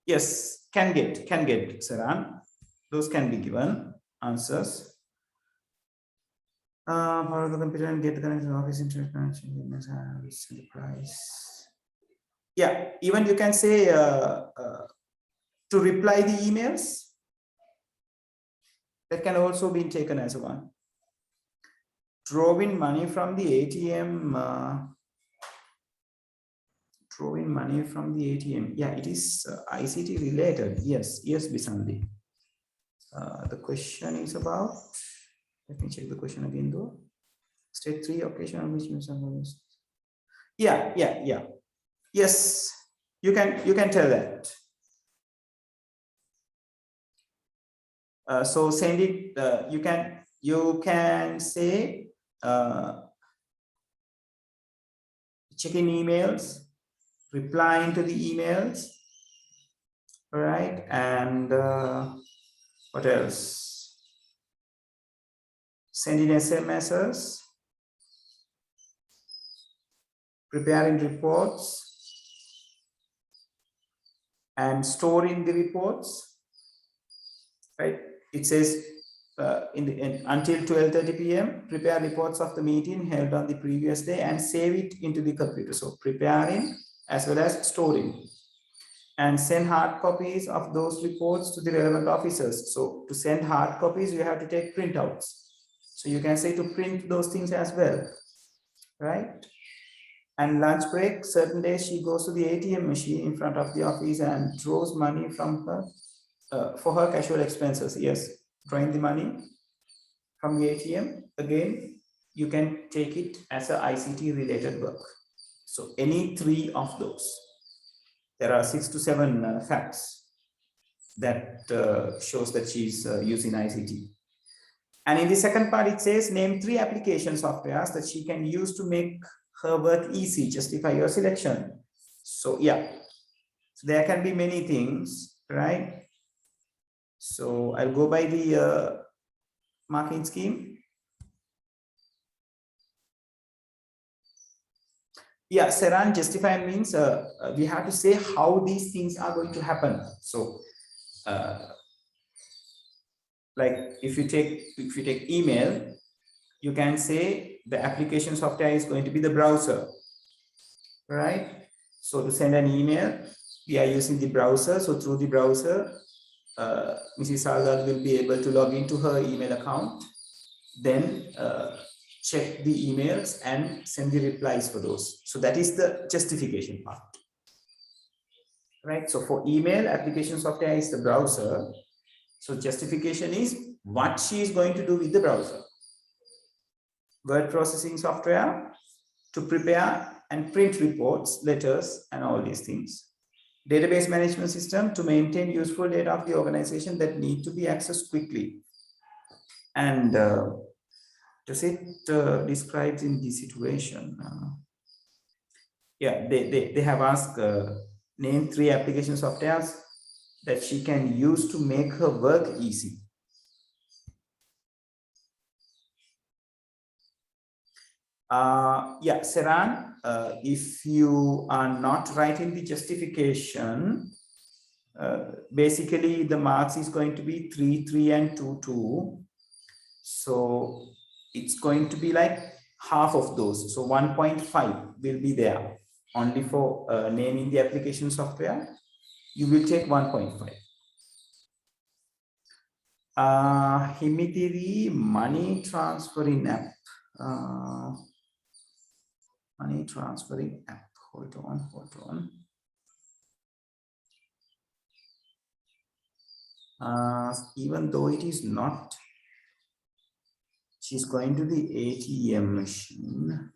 Speaker 1: Yes, can get, Saran. Those can be given answers. Power the computer and get the connection office internet connection, the price. Yeah, even you can say to reply the emails. That can also be taken as one. Drawing money from the ATM. Drawing money from the ATM. Yeah, it is ICT related. Yes, Bisandi. The question is about, let me check the question again though. State 3 occasion on which yeah. Yes, you can tell that. So send it, you can you can say checking emails, replying to the emails, all right, and what else? Sending SMSs, preparing reports, and storing the reports, right? It says until 12:30 p.m., prepare reports of the meeting held on the previous day and save it into the computer. So preparing as well as storing. And send hard copies of those reports to the relevant officers. So to send hard copies, you have to take printouts. So you can say to print those things as well, right? And lunch break, certain days she goes to the ATM machine in front of the office and draws money from her for her casual expenses. Yes, drawing the money from the ATM. Again, you can take it as a ICT related work. So any three of those. There are 6 to 7 facts that shows that she's using ICT. And in the second part, it says name 3 application softwares that she can use to make her work easy, justify your selection. So yeah, so there can be many things, right? So I'll go by the marking scheme. Yeah, Saran, justify means we have to say how these things are going to happen. So like if you take email, you can say the application software is going to be the browser, right? So to send an email, we are using the browser. So through the browser, Mrs. Salgad will be able to log into her email account, then check the emails and send the replies for those. So that is the justification part, right? So for email, application software is the browser. So justification is what she is going to do with the browser. Word processing software to prepare and print reports, letters, and all these things. Database management system to maintain useful data of the organization that need to be accessed quickly. And does it describes in this situation? Yeah, they have asked name 3 application softwares that she can use to make her work easy. Yeah, Saran, if you are not writing the justification, basically the marks is going to be 3, 3, and 2, 2. So it's going to be like half of those. So 1.5 will be there only for naming the application software. You will take 1.5. Himitiri money transferring app. Money transferring app. Hold on. Even though it is not, she's going to the ATM machine.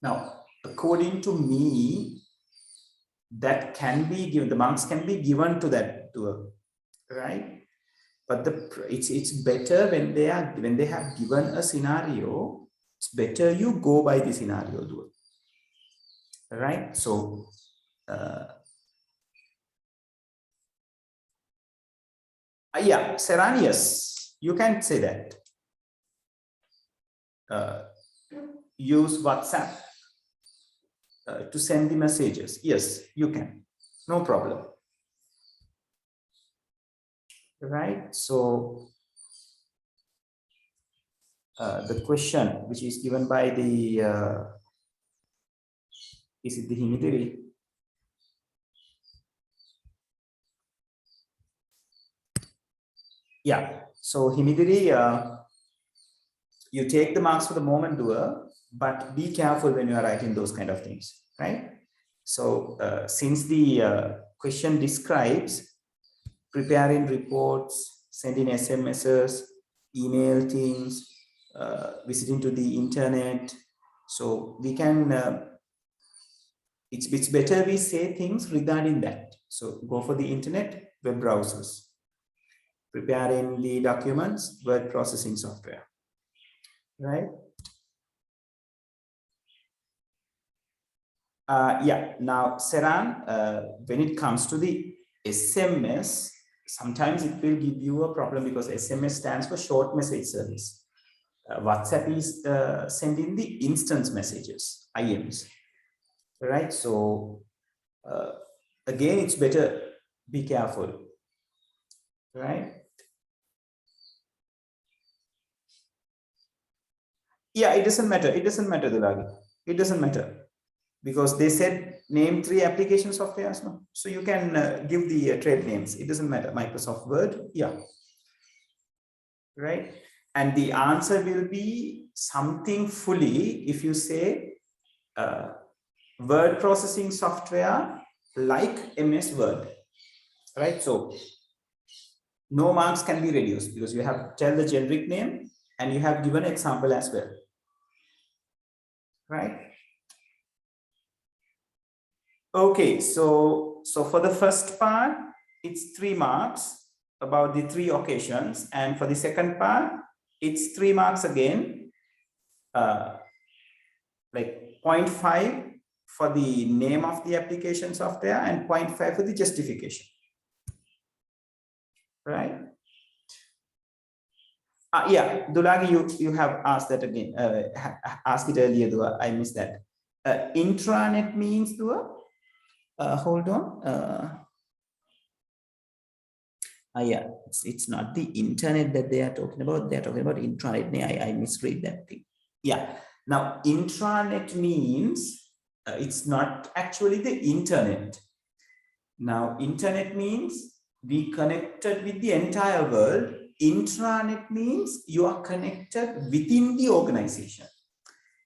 Speaker 1: Now, according to me, that can be given, the marks can be given to that to her, right? But it's better when they have given a scenario. It's better you go by the scenario, do it, right? So yeah, Saran, yes, you can say that. Use WhatsApp to send the messages. Yes, you can, no problem. Right, so the question which is given by the is it the Himitiri? Yeah, so Himitiri, you take the marks for the moment doer, but be careful when you are writing those kind of things, right? So since the question describes preparing reports, sending SMSs, email things, visiting to the internet. So we can, it's better we say things regarding that. So go for the internet, web browsers, preparing the documents, word processing software, right? Yeah, now Saran, when it comes to the SMS, sometimes it will give you a problem because SMS stands for short message service. WhatsApp is sending the instance messages, IMs, right? So again, it's better be careful, right? Yeah, it doesn't matter. It doesn't matter, Dulagi. It doesn't matter. Because they said name 3 application softwares, no? So you can give the trade names. It doesn't matter. Microsoft Word, yeah, right? And the answer will be something fully if you say word processing software like MS Word, right? So no marks can be reduced because you have tell the generic name and you have given example as well, right? Okay, so for the first part, it's 3 marks about the 3 occasions, and for the second part, it's 3 marks again, like 0.5 for the name of the application software and 0.5 for the justification, right? Yeah, Dulagi, you have asked that again. Asked it earlier, Dua. I missed that. Intranet means, Dua. Hold on. Yeah, it's not the internet that they are talking about. They're talking about intranet. I misread that thing. Yeah. Now, intranet means it's not actually the internet. Now, internet means we connected with the entire world. Intranet means you are connected within the organization.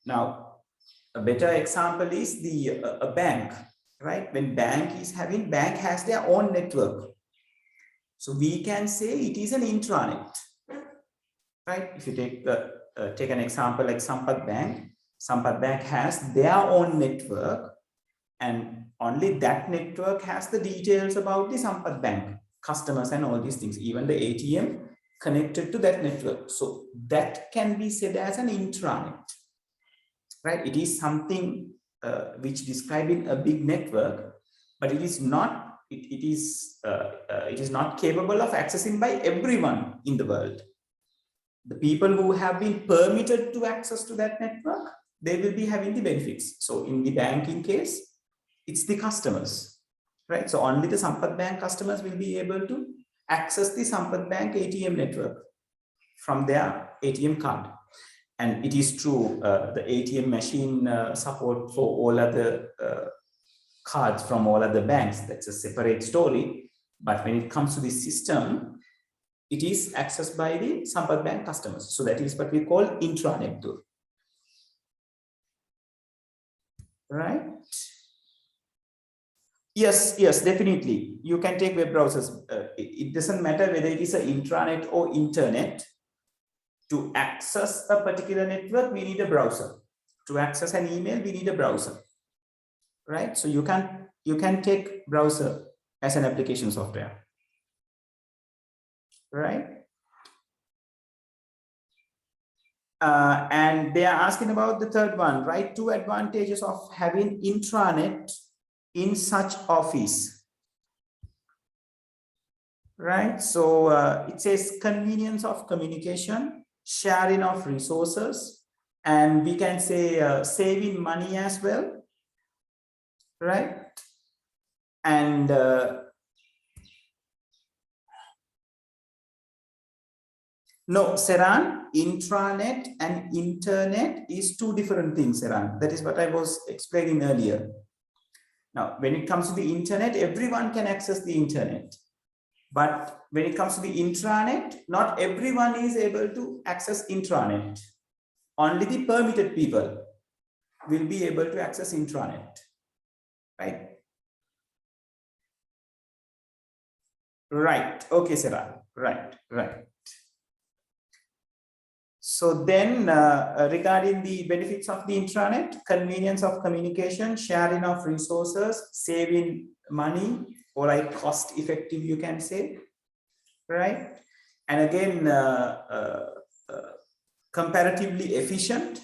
Speaker 1: Now, a better example is the a bank, right? When bank has their own network. So we can say it is an intranet, right? If you take an example like Sampath Bank has their own network, and only that network has the details about the Sampath Bank customers and all these things, even the ATM connected to that network. So that can be said as an intranet, right? It is something which describing a big network, but it is not. It is not capable of accessing by everyone in the world. The people who have been permitted to access to that network, they will be having the benefits. So in the banking case, it's the customers, right? So only the Sampath Bank customers will be able to access the Sampath Bank ATM network from their ATM card. And it is true, the ATM machine support for all other cards from all other banks. That's a separate story. But when it comes to the system, it is accessed by the Sampath Bank customers. So that is what we call intranet tool. Right? Yes, definitely. You can take web browsers. It doesn't matter whether it is an intranet or internet. To access a particular network, we need a browser. To access an email, we need a browser. Right? So you can take browser as an application software. Right? And they are asking about the third one, right? 2 advantages of having intranet in such office. Right? So it says convenience of communication, sharing of resources, and we can say saving money as well. Right? And no, Saran, intranet and internet is 2 different things, Saran. That is what I was explaining earlier. Now, when it comes to the internet, everyone can access the internet. But when it comes to the intranet, not everyone is able to access intranet. Only the permitted people will be able to access intranet. Right? Right. Okay, Sarah. Right. So then regarding the benefits of the intranet, convenience of communication, sharing of resources, saving money, or like cost effective, you can say, right? And again, comparatively efficient,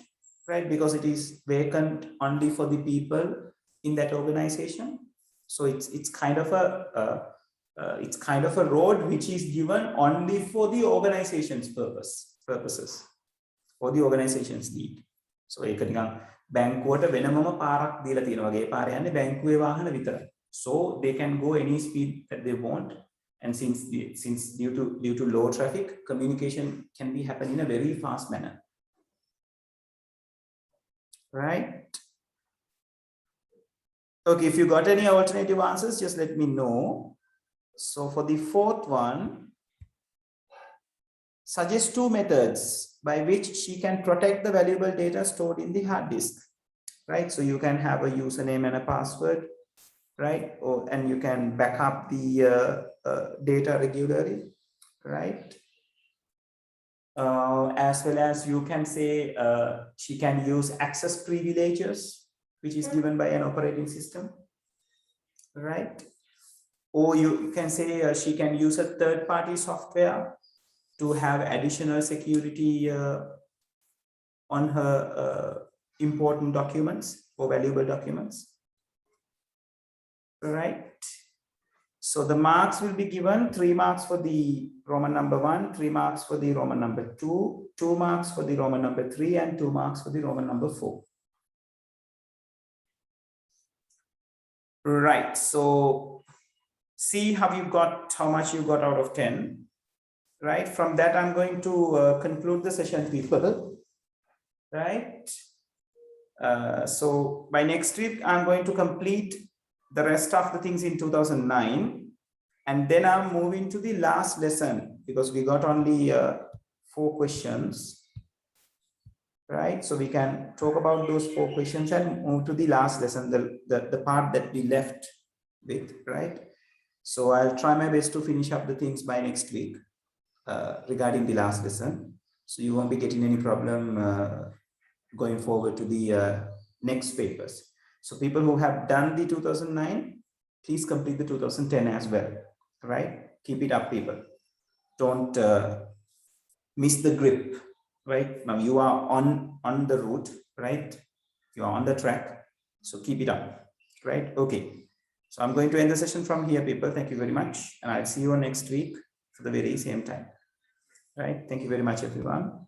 Speaker 1: right? Because it is vacant only for the people in that organization. So it's kind of a road which is given only for the organization's purposes, for the organization's need. So ඒක නිකන් බැංකුවට වෙනමම පාරක් දීලා තියෙනවා වගේ පාර යන්නේ බැංකුවේ වාහන විතරයි. So they can go any speed that they want, and since due to low traffic, communication can be happen in a very fast manner, right? Okay, if you got any alternative answers, just let me know. So for the fourth one, suggest 2 methods by which she can protect the valuable data stored in the hard disk, right? So you can have a username and a password, right? And you can back up the data regularly, right? As well as you can say she can use access privileges, which is given by an operating system, right? Or you can say she can use a third-party software to have additional security on her important documents or valuable documents, right? So the marks will be given 3 marks for the Roman number 1, 3 marks for the Roman number 2, 2 marks for the Roman number 3, and 2 marks for the Roman number 4. Right, so see how much you got out of 10. Right, from that I'm going to conclude the session, people, right? So by next week I'm going to complete the rest of the things in 2009, and then I'm moving to the last lesson because we got only 4 questions, right? So we can talk about those 4 questions and move to the last lesson, the part that we left with, right? So I'll try my best to finish up the things by next week. Regarding the last lesson, so you won't be getting any problem going forward to the next papers. So people who have done the 2009, please complete the 2010 as well, right? Keep it up, people. Don't miss the grip, right? Now you are on the route, right? You are on the track, so keep it up, right? Okay, so I'm going to end the session from here, people. Thank you very much, and I'll see you next week for the very same time. Right. Thank you very much, everyone.